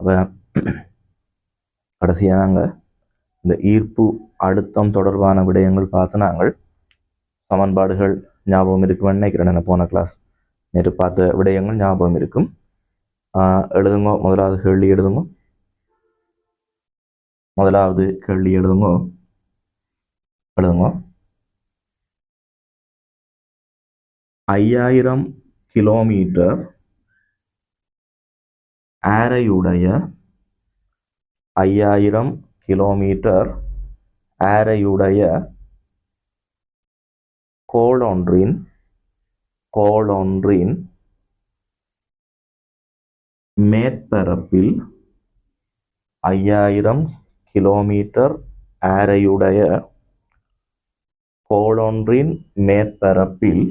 அப்போ கடைசியாக நாங்கள் இந்த ஈர்ப்பு அழுத்தம் தொடர்பான விடயங்கள் பார்த்து நாங்கள் சமன்பாடுகள் ஞாபகம் இருக்குமென்னு நினைக்கிறேன். நான் போன கிளாஸ் நேற்று பார்த்த விடயங்கள் ஞாபகம் இருக்கும். எழுதுங்க. முதலாவது கேள்வி எழுதுங்க. 5000 கிலோமீட்டர் ஆரையுடைய 5000 கிலோமீட்டர் ஆரையுடைய கோளொன்றின் மேற்பரப்பில் 5000 கிலோமீட்டர் ஆரையுடைய கோளொன்றின் மேற்பரப்பில்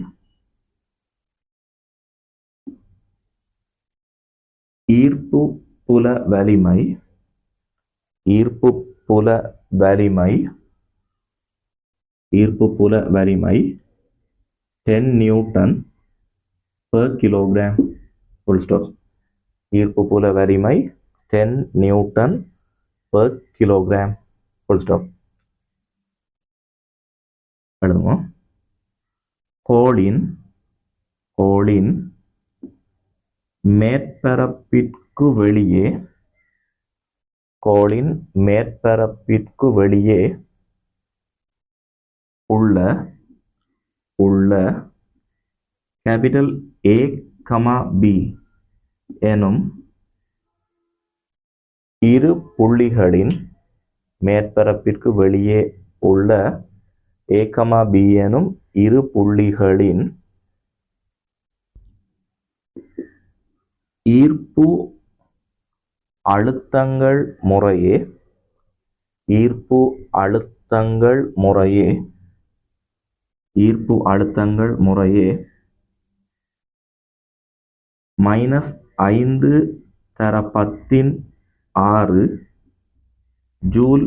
ஈர்ப்பு புல வலிமை 10 Newton per kilogram. Full stop. ஈர்ப்பு புல வலிமை 10 Newton per kilogram. Full stop. எழுதுவோம். கோளின் மேற்பரப்பிற்கு வெளியே உள்ள கேபிட்டல் A, B எனும் இரு புள்ளிகளின் மேற்பரப்பிற்கு வெளியே உள்ள A, B எனும் இரு புள்ளிகளின் ஈர்ப்பு அழுத்தங்கள் முறையே -5 × 10⁶ joule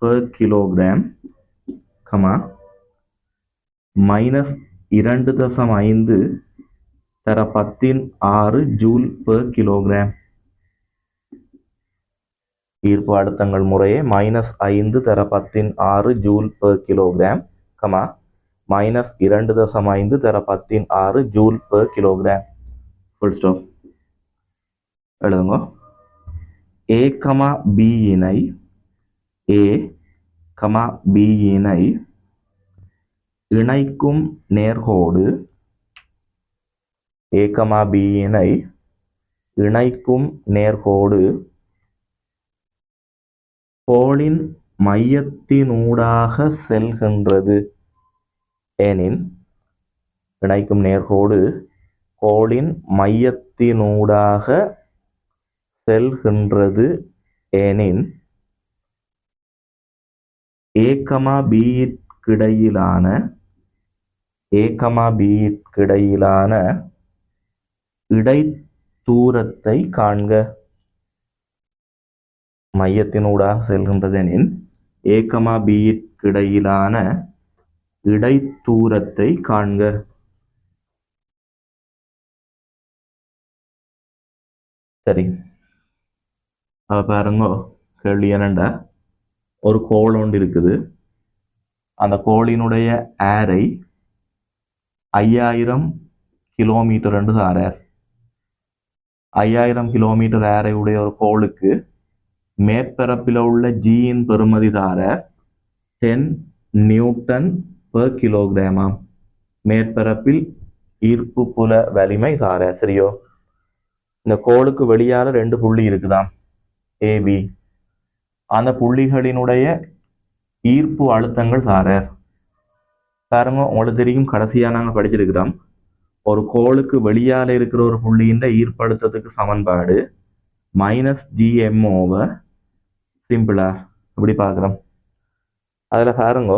per kilogram, -2.5 × 10⁶ joule per kilogram. ஈர்ப்பு அழுத்தங்கள் முறையே -5 × 10⁶ joule per kilogram, -2.5 × 10⁶ joule per kilogram. Full stop. எழுதுங்க. A, B இனை இணைக்கும் நேர்கோடு கோளின் மையத்தினூடாக செல்கின்றது எனின் A, B க்கிடையிலான இடைத்தூரத்தை காண்க. மையத்தினூடாக செல்கின்றதெனின் A, B க்கிடையிலான இடைத்தூரத்தை காண்க. சரி, பாருங்க. கேள்வி என்னண்டா, ஒரு கோள் ஒன்று இருக்குது. அந்த கோளினுடைய ஆரை 5000 கிலோமீட்டர் என்று தாரார். 5000 கிலோமீட்டர் ஆரை உடைய ஒரு கோளுக்கு மேற்பரப்பில் உள்ள ஜியின் பெறுமதி தாரார் 10 நியூட்டன் per கிலோகிராமாம். மேற்பரப்பில் ஈர்ப்பு புல வலிமை தாரார். சரியோ? இந்த கோளுக்கு வெளியால 2 புள்ளி இருக்குதாம், AB. அந்த புள்ளிகளினுடைய ஈர்ப்பு அழுத்தங்கள் தாரார். பாருங்க, உங்களுக்கு தெரியும், கடைசியாக நாங்கள் படிச்சிருக்கிறோம், ஒரு கோளுக்கு வெளியால இருக்கிற ஒரு புள்ளியின் ஈர்ப்பு அழுத்தத்துக்கு சமன்பாடு -gm/. சிம்பிளா இப்படி பார்க்குறோம். அதில் பாருங்க,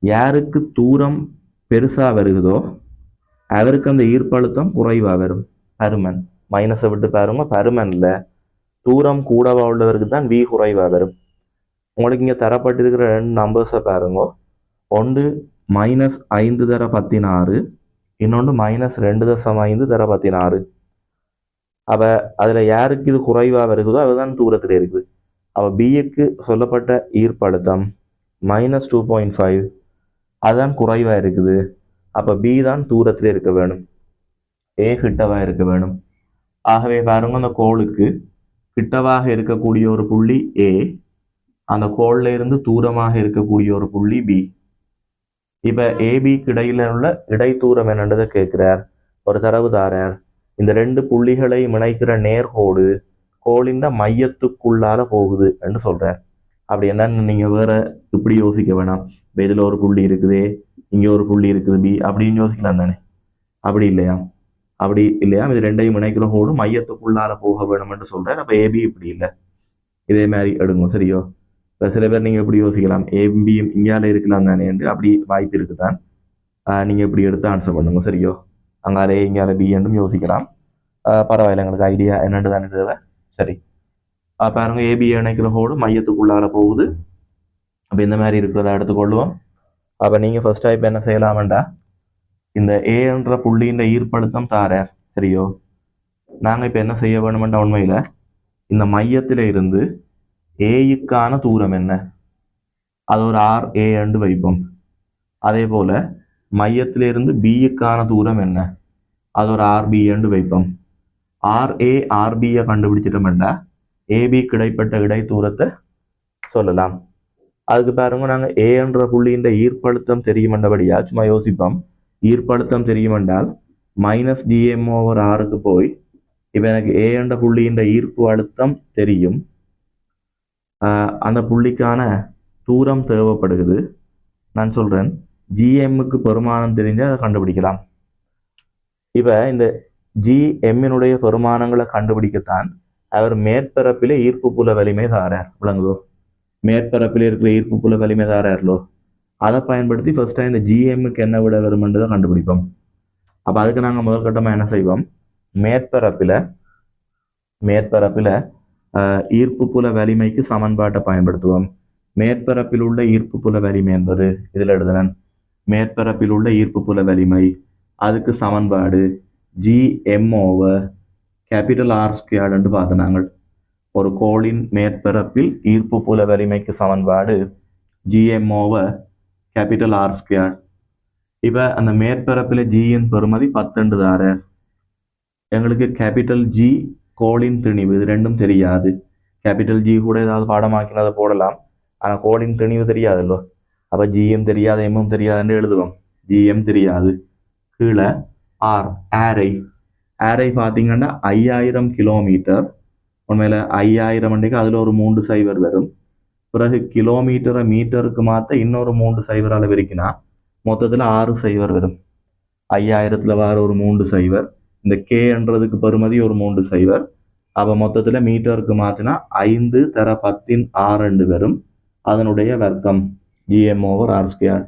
யாருக்கு தூரம் பெருசாக வருகுதோ அவருக்கு அந்த ஈர்ப்பு அழுத்தம் குறைவாக வரும். பருமன் மைனஸை விட்டு பாருங்க, பருமன்ல தூரம் கூடவா உள்ளவருக்கு தான் V குறைவாக வரும். உங்களுக்கு இங்கே தரப்பட்டிருக்கிற 2 நம்பர்ஸை பாருங்க. ஒன்று -5 × 16, இன்னொன்று -2.5 × 16. அப்போ அதில் யாருக்கு இது குறைவாக வருகுதோ அதுதான் தூரத்தில் இருக்குது. அப்போ பிக்கு சொல்லப்பட்ட ஈர்ப்பழுத்தம் -2.5 அதுதான் குறைவாக இருக்குது. அப்போ பி தான் தூரத்தில் இருக்க வேணும், ஏ கிட்டவாக இருக்க வேணும். ஆகவே பாருங்க, அந்த கோளுக்கு கிட்டவாக இருக்கக்கூடிய ஒரு புள்ளி ஏ, அந்த கோள்ல இருந்து தூரமாக இருக்கக்கூடிய ஒரு புள்ளி பி. இப்ப ஏபிக்கு இடையில உள்ள இடைத்தூரம் என்னன்றதை கேட்கிறார். ஒரு தரவுதாரர் இந்த ரெண்டு புள்ளிகளை இணைக்கிற நேர்கோடு கோளின் மையத்துக்குள்ளால போகுது என்று சொல்றார். அப்படி என்னன்னு நீங்க வேற இப்படி யோசிக்க வேணாம். இதுல ஒரு புள்ளி இருக்குதே, இங்க ஒரு புள்ளி இருக்குது பி அப்படின்னு யோசிக்கலாம் தானே. அப்படி இல்லையா? அப்படி இல்லையா? இது ரெண்டையும் இணைக்கிற கோடு மையத்துக்குள்ளால போக வேணும் என்று சொல்றார். அப்ப ஏபி இப்படி இல்லை, இதே மாதிரி எடுங்க. சரியோ? சில பேர் நீங்க எப்படி யோசிக்கலாம், ஏபியும் இங்கால இருக்கலாம் தானே என்று. அப்படி வாய்ப்பு இருக்குதான். நீங்க இப்படி எடுத்து ஆன்சர் பண்ணுங்க. சரியோ? அங்காலே இங்கால பி என்றும் யோசிக்கலாம். பரவாயில்ல, எங்களுக்கு ஐடியா என்னன்னு தானே தேவை. சரி, பாருங்க, ஏபி இணைக்கிற கோடு மையத்துக்குள்ளால போகுது. அப்போ இந்த மாதிரி இருக்கிறத எடுத்துக்கொள்வோம். அப்போ நீங்கள் ஃபர்ஸ்ட் இப்போ என்ன செய்யலாமண்டா, இந்த ஏ என்ற புள்ளியின் ஈர்ப்பழுத்தம் தார. சரியோ? நாங்கள் இப்போ என்ன செய்ய வேணுமெண்டா, உண்மையில் இந்த மையத்தில் இருந்து ஏயுக்கான தூரம் என்ன, அது ஒரு ஆர் ஏ என்று வைப்போம். அதே போல் மையத்திலிருந்து பியுக்கான தூரம் என்ன, அது ஒரு ஆர்பி என்று வைப்போம். ஆர்ஏ ஆர்பியை கண்டுபிடிச்சிட்டோம்னா ஏபி கிடைப்பட்ட இடை தூரத்தை சொல்லலாம். அதுக்கு பாருங்க, நாங்கள் ஏ என்ற புள்ளியின் ஈர்ப்பழுத்தம் தெரியுமென்றபடியா சும்மா யோசிப்போம். ஈர்ப்பழுத்தம் தெரியுமென்றால் -gm/rக்கு போய் இப்போ எனக்கு ஏ என்ற புள்ளியின் ஈர்ப்பு அழுத்தம் தெரியும், அந்த புள்ளிக்கான தூரம் தேவைப்படுகிறது. நான் சொல்றேன், ஜிஎம்முக்கு பெருமானம் தெரிஞ்சு அதை கண்டுபிடிக்கலாம். இப்போ இந்த ஜிஎம்மினுடைய பெருமானங்களை கண்டுபிடிக்கத்தான் அவர் மேற்பரப்பிலே ஈர்ப்பு புல வலிமை தாரார். விளங்குதோ? மேற்பரப்பில் இருக்கிற ஈர்ப்பு புல வலிமை தாரார்லோ, அதை பயன்படுத்தி ஃபர்ஸ்டா இந்த ஜிஎம்முக்கு என்ன விட வருமென்றதை கண்டுபிடிப்போம். அப்போ அதுக்கு நாங்கள் முதல் கட்டமாக என்ன செய்வோம், மேற்பரப்பில் ஈர்ப்பு புல வலிமைக்கு சமன்பாட்டை பயன்படுத்துவோம். மேற்பரப்பில் உள்ள ஈர்ப்பு புல வலிமை என்பது இதில் எழுதுனேன். மேற்பரப்பில் உள்ள ஈர்ப்பு புல வலிமை, அதுக்கு சமன்பாடு Gm/R² என்று பார்த்து நாங்கள் ஒரு கோளின் மேற்பரப்பில் ஈர்ப்பு புல வலிமைக்கு சமன்பாடு Gm/R². இப்போ அந்த மேற்பரப்பில் ஜியின் பெறுமதி 10 தார. எங்களுக்கு கேபிட்டல் ஜி கோளின் திணிவு இது ரெண்டும் தெரியாது. கேபிட்டல் ஜி கூட ஏதாவது பாடமாக்கினதை போடலாம், ஆனால் கோளின் திணிவு தெரியாதுல்லோ. அப்போ ஜிஎம் தெரியாது, எம்எம் தெரியாதுன்னு எழுதுவோம். ஜிஎம் தெரியாது. கீழே ஆர் ஆரை பார்த்தீங்கன்னா 5000 கிலோமீட்டர். உண்மையில் 5000 அன்றைக்கு அதில் ஒரு 3 சைவர் வரும். பிறகு கிலோமீட்டரை மீட்டருக்கு மாற்ற இன்னொரு 3 சைவரால் வரைக்கினா மொத்தத்தில் 6 சைவர் வரும். 5000ல் வர ஒரு 3 சைவர், இந்த கேன்றதுக்கு பெறுமதி ஒரு 3 சைவர். அப்போ மொத்தத்தில் மீட்டருக்கு மாற்றினா 5 தர 10/6 வரும். அதனுடைய வர்க்கம் Gm/R².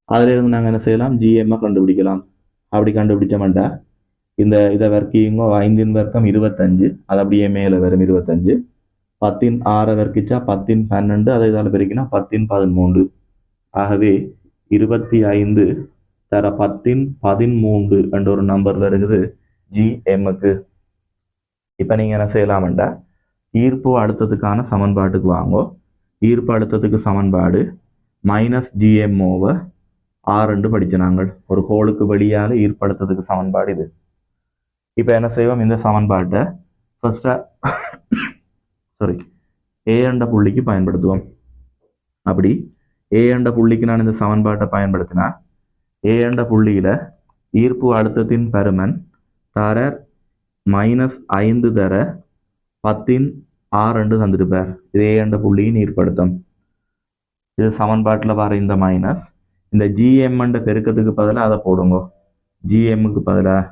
அதிலிருந்து நாங்கள் என்ன செய்யலாம், ஜிஎம்ஐ கண்டுபிடிக்கலாம். அப்படி கண்டுபிடிச்சோம்டா இந்த இதை வர்க்கிங்க 5 வர்க்கம் 25, அது அப்படியே மேலே வரும் 25. 10/6 வர்க்கிச்சா 10/12, அதை இதால் பெருக்கினா 10/13. ஆகவே 25 தர 10/13 என்ற ஒரு நம்பர் வருகிறது ஜிஎம்முக்கு. இப்போ நீங்கள் என்ன செய்யலாம்டா, ஈர்ப்பு அழுத்தத்துக்கான சமன்பாட்டுக்கு வாங்கோ. ஈர்ப்பு அழுத்தத்துக்கு சமன்பாடு -Gm/R படிச்சு நாங்கள் ஒரு கோளுக்கு வெளியால் ஈர்ப்பு அழுத்தத்துக்கு சமன்பாடு இது. இப்போ என்ன செய்வோம், இந்த சமன்பாட்டை ஃபர்ஸ்டா ஏ என்ற புள்ளிக்கு பயன்படுத்துவோம். அப்படி ஏ என்ற புள்ளிக்கு நான் இந்த சமன்பாட்டை பயன்படுத்தினா ஏ என்ற புள்ளியில ஈர்ப்பு அழுத்தத்தின் பருமன் தாரர் -5 தர 10/6 தந்திருப்பார். இது ஏ என்ற புள்ளியின் ஈர்ப்பழுத்தம். இது சமன்பாட்டில் வர இந்த மைனஸ் இந்த ஜிஎம் என்ற பெருக்கத்துக்கு பதிலாக அதை போடுங்க. ஜிஎம்முக்கு பதிலாக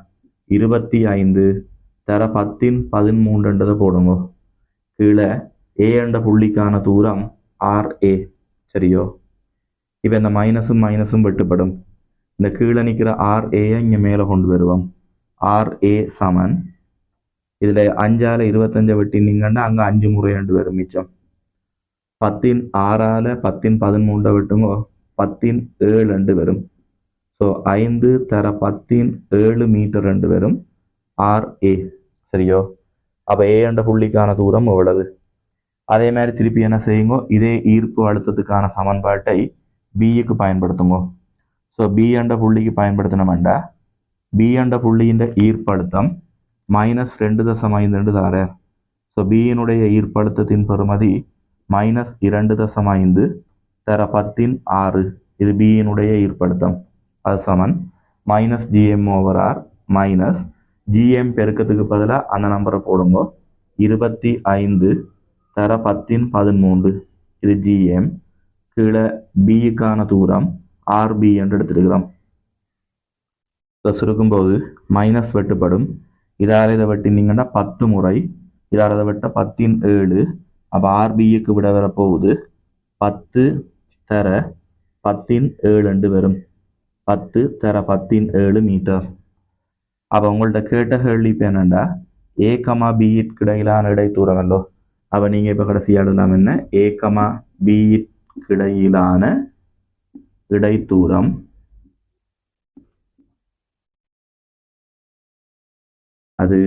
25 தர 10/13 போடுங்க. கீழே ஏ என்ற புள்ளிக்கான தூரம் RA. சரியோ? இப்போ இந்த மைனஸும் வெட்டுப்படும். இந்த கீழே நிற்கிற RA இங்கே மேலே கொண்டு வருவோம். RA சமன் இதில் 5ஆல் 25 வெட்டினீங்கன்னா அங்கே 5 முறை வரும் மிச்சம். 10/6ஆல் 10/13 வெட்டுங்க, 10/7 வரும். ஸோ 5 தர 10/7 மீட்டர் வரும் RA. சரியோ? அப்போ ஏ என்ற புள்ளிக்கான தூரம் எவ்வளவு? அதே மாதிரி திருப்பி என்ன செய்யுங்க, இதே ஈர்ப்பு அழுத்தத்துக்கான சமன்பாட்டை பிக்கு பயன்படுத்துங்க. ஸோ பி என்ற புள்ளிக்கு பயன்படுத்தினோம்டா பி என்ற புள்ளியின் ஈர்ப்பு அழுத்தம் -2.5 தார. ஸோ பியினுடைய ஈர்ப்பு அழுத்தத்தின் பெறுமதி -2.5 தர 10⁻6. இது பியினுடைய ஈர்ப்பழுத்தம். அது சமன் -gm/r மைனஸ் gm பெருக்கத்துக்கு பதிலாக அந்த நம்பரை போடுங்க. 25 தர 10⁻13. இது gm. கீழே பிக்கான தூரம் RB என்று எடுத்துருக்கிறோம். சுருக்கும்போது மைனஸ் வெட்டுப்படும். இதால் இதை வெட்டினீங்கன்னா 10 முறை, இதால் இதை வெட்ட 10⁻7. அப்போ RBக்கு விட வரப்போகுது 10 தர 10⁻7 வரும். 10 தர 10⁻7 மீட்டர். அப்போ உங்கள்ட்ட கேட்ட கேள்வி இப்போ என்னண்டா A, Bக்கு இடையிலான இடைத்தூரம் அல்லோ. அப்போ நீங்கள் இப்போ கடைசியாக எழுதலாம் என்ன, A, Bக்கு இடையிலான இடைத்தூரம் அது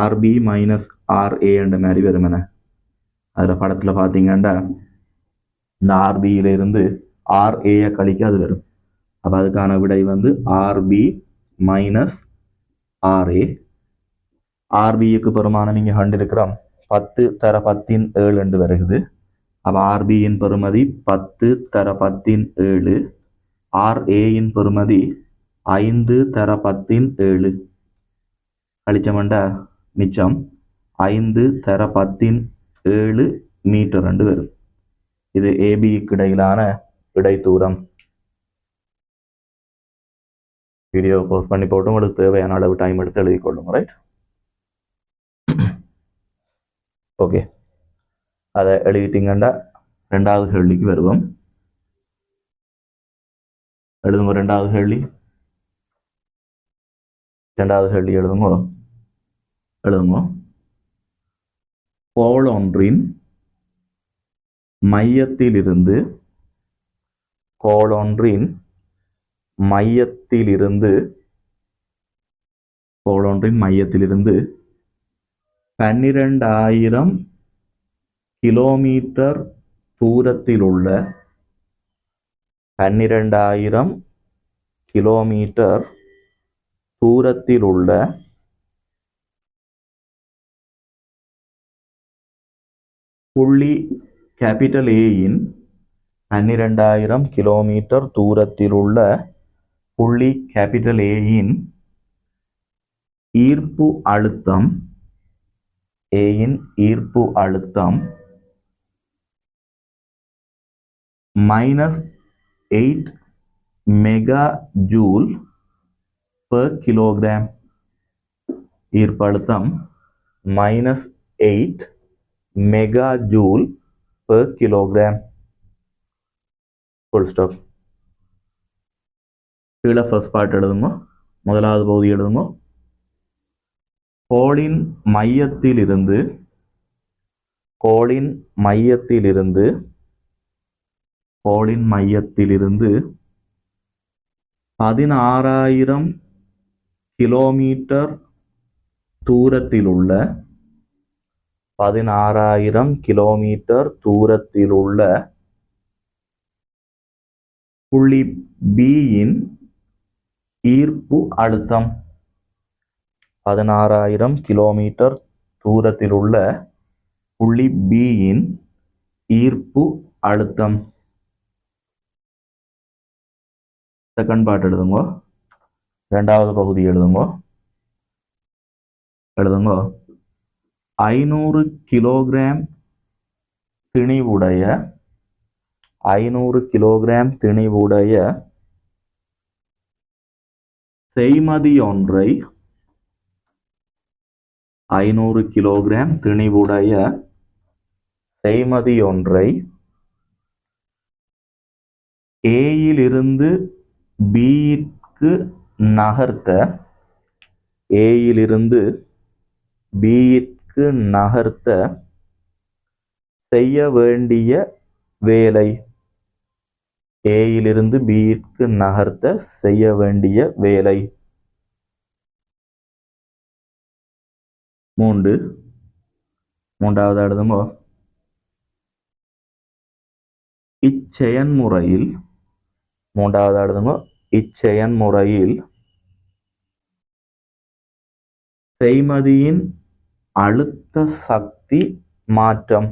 RB மைனஸ் RA என்ற மாதிரி வரும். என்ன அதில் படத்தில் பார்த்தீங்கன்னா இந்த RBயிலிருந்து RAயை கழிக்க அது வரும். அப்போ அதுக்கான விடை வந்து RB மைனஸ் RA. RBக்கு பெருமானம் இங்கே கண்டிருக்கிறோம் 10 தர 10⁻7 வருகிறது. அப்போ RBயின் பெறுமதி 10 தர 10⁻7. RAயின் பெறுமதி 5 தர 10⁻7. கழிச்சமண்டா மிச்சம் 5 தர 10⁻7 மீட்டர் என்று வரும். இது ABக்கு இடையிலான இடைத்தூரம். வீடியோ போஸ்ட் பண்ணி போட்டு உங்களுக்கு தேவையான அளவு டைம் எடுத்து எழுதிக்கொள்ளுங்க. ரைட்? ஓகே, அதை எழுதிட்டீங்கன்னா ரெண்டாவது கேள்விக்கு வருவோம். எழுதுங்க ரெண்டாவது கேள்வி. எழுதுங்க. கோள் ஒன்றின் மையத்திலிருந்து கோள் ஒன்றின் மையத்திலிருந்து 12,000 கிலோமீட்டர் தூரத்தில் உள்ள 12,000 கிலோமீட்டர் தூரத்தில் உள்ள புள்ளி கேபிட்டல் ஏயின் 12,000 கிலோமீட்டர் தூரத்தில் உள்ள புள்ளி கேபிட்டல் ஏயின் ஈர்ப்பு அழுத்தம் -8 மெகா ஜூல் பெர் கிலோகிராம். ஈர்ப்பு அழுத்தம் -8 mega joule per kilogram. Full stop. கீழே ஃபர்ஸ்ட் பார்ட் எழுதுங்க. முதலாவது பகுதி எழுதுங்க. கோளின் மையத்திலிருந்து 16,000 கிலோமீட்டர் தூரத்தில் உள்ள புள்ளி பியின் ஈர்ப்பு அழுத்தம். 16,000 கிலோமீட்டர் தூரத்தில் உள்ள புள்ளி பியின் ஈர்ப்பு அழுத்தம். செகண்ட் பார்ட் எழுதுங்க. இரண்டாவது பகுதி எழுதுங்க. 500 கிலோகிராம் திணிவுடைய செய்மதி ஒன்றை 500 கிலோகிராம் திணிவுடைய செய்மதி ஒன்றை ஏயிலிருந்து பிக்கு நகர்த்த செய்ய வேண்டிய வேலை. ஏயிலிருந்து பிக்கு நகர்த்த செய்ய வேண்டிய வேலை மூன்றாவது எழுதுங்கோ. இச்செயன்முறையில் செய்மதியின் அழுத்த சக்தி மாற்றம்.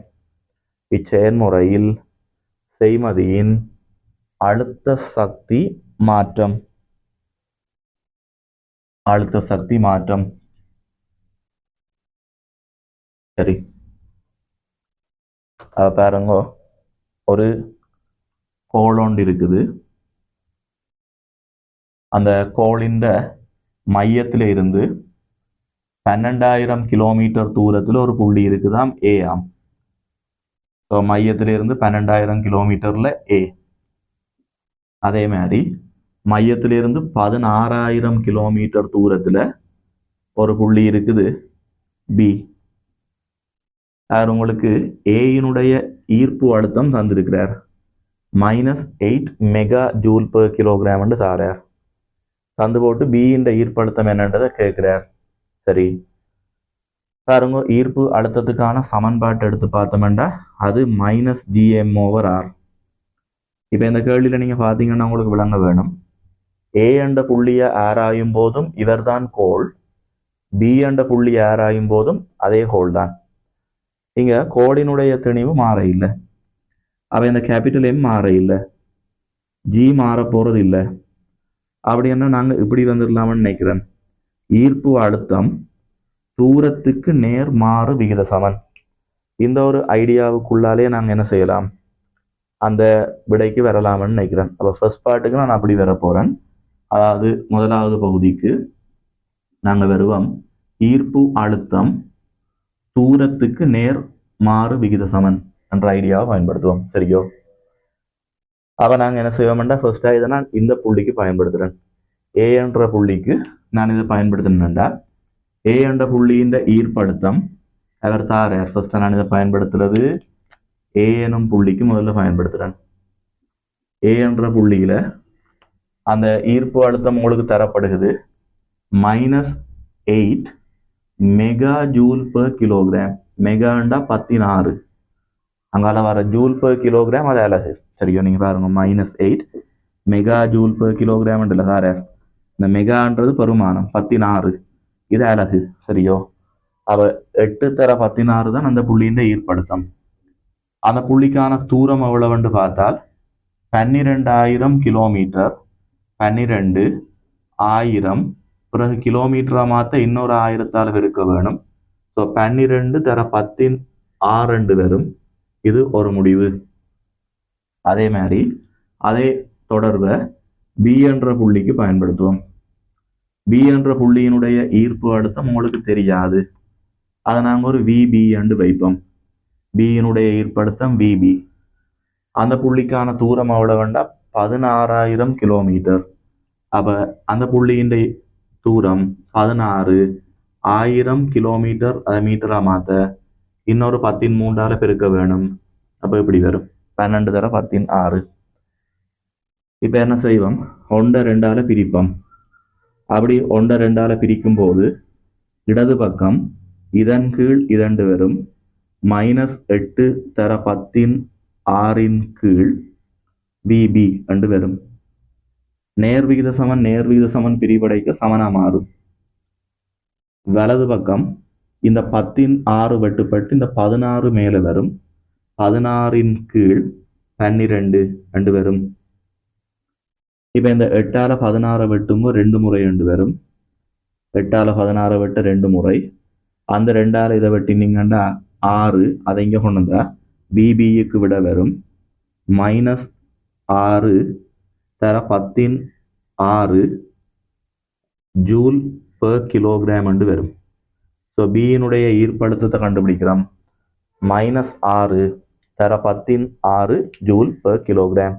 இச்செயன்முறையில் செய்மதியின் அழுத்த சக்தி மாற்றம். சரி, பாருங்க, ஒரு கோள் ஒன்று இருக்குது. அந்த கோளின் மையத்தில இருந்து 12,000 கிலோமீட்டர் தூரத்தில் ஒரு புள்ளி இருக்குதாம், ஏ ஆம். மையத்திலிருந்து 12,000 கிலோமீட்டர்ல ஏ. அதே மாதிரி மையத்திலிருந்து 16,000 கிலோமீட்டர் தூரத்துல ஒரு புள்ளி இருக்குது, பி. உங்களுக்கு ஏயினுடைய ஈர்ப்பு அழுத்தம் தந்திருக்கிறார், -8 மெகா ஜூல் பெர் கிலோகிராம் தாரார். தந்து போட்டு பியின் ஈர்ப்பு அழுத்தம் என்னன்றதை கேட்கிறார். சரி, பாருங்க, ஈர்ப்பு அழுத்தத்துக்கான சமன்பாட்டை எடுத்து பார்த்தோம்னா அது -gm/r. இப்போ இந்த கேள்வியில் நீங்கள் பார்த்தீங்கன்னா உங்களுக்கு விளங்க வேணும், ஏ என்ற புள்ளியை ஆராயும் போதும் இவர்தான் கோள், பி என்ற புள்ளி ஆராயும் போதும் அதே கோள் தான். இங்க கோளினுடைய திணிவு மாற இல்லை, அவ இந்த கேபிட்டல் எம் மாற இல்லை, ஜி மாற போறது இல்லை. அப்படின்னா நாங்கள் இப்படி வந்துடலாம்னு நினைக்கிறேன், ஈர்ப்பு அழுத்தம் தூரத்துக்கு நேர் மாறு விகித சமன். இந்த ஒரு ஐடியாவுக்குள்ளாலே நாங்கள் என்ன செய்யலாம், அந்த விடைக்கு வரலாம்னு நினைக்கிறேன். அப்போ ஃபர்ஸ்ட் பார்ட்டுக்கு நான் அப்படி வர போகிறேன். அதாவது முதலாவது பகுதிக்கு நாங்கள் வருவோம், ஈர்ப்பு அழுத்தம் தூரத்துக்கு நேர் மாறு விகித சமன் என்ற ஐடியாவை பயன்படுத்துவோம். சரியோ? அப்போ நாங்கள் என்ன செய்வோம்னா ஃபர்ஸ்ட்டாக இதை நான் இந்த புள்ளிக்கு பயன்படுத்துகிறேன். ஏ என்ற புள்ளிக்கு நான் இதை பயன்படுத்தினேன்டா, ஏ என்ற புள்ளியின் ஈர்ப்பழுத்தம் அவர் தாரார். ஃபர்ஸ்ட்டாக நான் இதை பயன்படுத்துறது ஏ எனும் புள்ளிக்கு முதல்ல பயன்படுத்துகிறேன். ஏ என்ற புள்ளியில் அந்த ஈர்ப்பு அழுத்தம் உங்களுக்கு தரப்படுகிறது -8 மெகா ஜூல் பெர் கிலோகிராம். மெகாண்டா 16, அங்கால வர ஜூல் பெர் கிலோகிராம் அது அலகு. சரியோ? நீங்கள் பாருங்க, -8 மெகா ஜூல் பெர் கிலோகிராம் இல்லை தாரார். இந்த மெகான்றது பெருமானம், 16 இது அலகு. சரியோ? அவ 8 தர 16 தான் அந்த புள்ளியின் ஈர்ப்பழுத்தம். அந்த புள்ளிக்கான தூரம் எவ்வளவுன்னு பார்த்தால் 12,000 கிலோமீட்டர். 12,000 பிறகு கிலோமீட்டரா மாற்ற இன்னொரு 1000 இருக்க வேணும். ஸோ 12 தர 10 வரும். இது ஒரு முடிவு. அதே மாதிரி அதே தொடர்பை பி என்ற புள்ளிக்கு பயன்படுத்துவோம். பி என்ற புள்ளியினுடைய ஈர்ப்பு அழுத்தம் உங்களுக்கு தெரியாது, அதை நாங்கள் ஒரு விபி என்று வைப்போம். பியினுடைய ஈர்ப்பழுத்தம் விபி. அந்த புள்ளிக்கான தூரம் எவ்வளோ வேண்டாம், 16,000 கிலோமீட்டர். அப்போ அந்த புள்ளியின் தூரம் 16,000 கிலோமீட்டர். அதை மீட்டராக மாற்ற இன்னொரு 13 பெருக்க வேணும். அப்போ இப்படி வரும் 12 தர 16. இப்போ என்ன செய்வோம், 1 2 பிரிப்போம். அப்படி 1 2 பிரிக்கும் போது இடது பக்கம் இதன் கீழ் 2 வரும், -8 தர 16 கீழ் விபி என்று வரும். நேர்விகித சமன் பிரிவடைக்க சமனா மாறும். வலது பக்கம் இந்த 16 வெட்டுப்பட்டு இந்த 16 மேலே வரும், 16 கீழ் 12 என்று வரும். இப்போ இந்த 8 16 வெட்டுங்க 2 முறை என்று வரும். 8 16 வெட்ட 2 முறை. அந்த 2 இதை வெட்டினீங்கன்னா 6, அதை இங்கே கொண்டு வந்தா பிபிக்கு விட வரும் -6 தர 16 ஜூல் பெர் கிலோகிராம் என்று வரும். ஸோ பியினுடைய ஈர்ப்பழுத்தத்தை கண்டுபிடிக்கிறோம், -6 தர 16 ஜூல் பெர் கிலோகிராம்.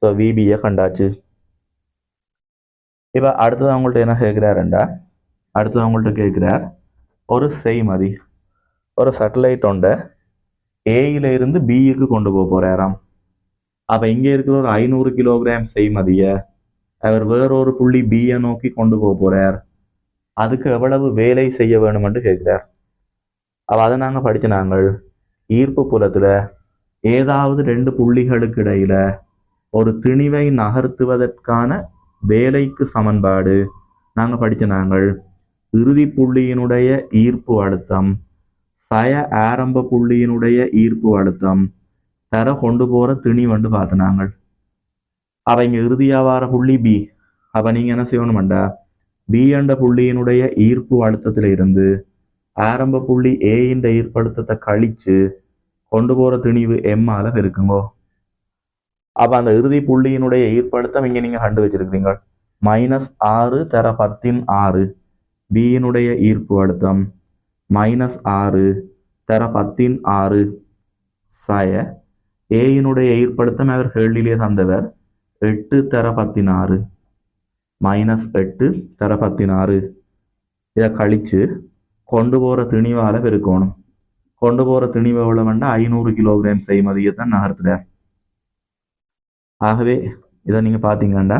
ஸோ விபியை கண்டாச்சு. இப்போ அடுத்தது அவங்கள்ட்ட என்ன கேட்குறாருண்டா, அடுத்தது அவங்கள்ட்ட கேட்குறார், ஒரு செய்மதி, ஒரு சேட்டலைட் ஒன்றை ஏயில இருந்து பிக்கு கொண்டு போறாராம். அப்போ இங்கே இருக்கிற ஒரு 500 கிலோகிராம் செய்மதியை அவர் வேறொரு புள்ளி பியை நோக்கி கொண்டு போறார். அதுக்கு எவ்வளவு வேலை செய்ய வேணும் என்று கேட்கிறார். அப்போ அதை நாங்கள் படித்த நாங்கள் ஈர்ப்பு புலத்தில் ஏதாவது ரெண்டு புள்ளிகளுக்கு இடையில ஒரு திணிவை நகர்த்துவதற்கான வேலைக்கு சமன்பாடு நாங்கள் படித்த நாங்கள் இறுதி புள்ளியினுடைய ஈர்ப்பு அழுத்தம் சய ஆரம்ப புள்ளியினுடைய ஈர்ப்பு அழுத்தம் தர கொண்டு போகிற திணிவண்டு பார்த்து நாங்கள். அப்போ இங்கே இறுதியாக வர புள்ளி பி. அப்போ நீங்கள் என்ன செய்யணுமெண்டா பி என்ற புள்ளியினுடைய ஈர்ப்பு அழுத்தத்தில் இருந்து ஆரம்ப புள்ளி ஏயின் ஈர்ப்பு அழுத்தத்தை கழித்து கொண்டு போகிற திணிவு எம்மால பெருக்குங்கோ. அப்போ அந்த இறுதி புள்ளியினுடைய ஈர்ப்பழுத்தம் இங்கே நீங்கள் கண்டு வச்சிருக்கிறீங்க -6 தர 10 பியினுடைய ஈர்ப்பு அழுத்தம் -6 தர 10 சய ஏயினுடைய ஈர்ப்பழுத்தம் அவர் கேள்வியிலே தந்தவர் 8 தர 16 -8 தர 16 இதை கழித்து கொண்டு போகிற திணிவால பெருக்கணும். கொண்டு போகிற திணிவு எவ்வளோ வேண்டாம் 500 கிலோகிராம் செய்மதியை தான் நகர்த்துறார். ஆகவே இதை நீங்கள் பார்த்தீங்கன்னா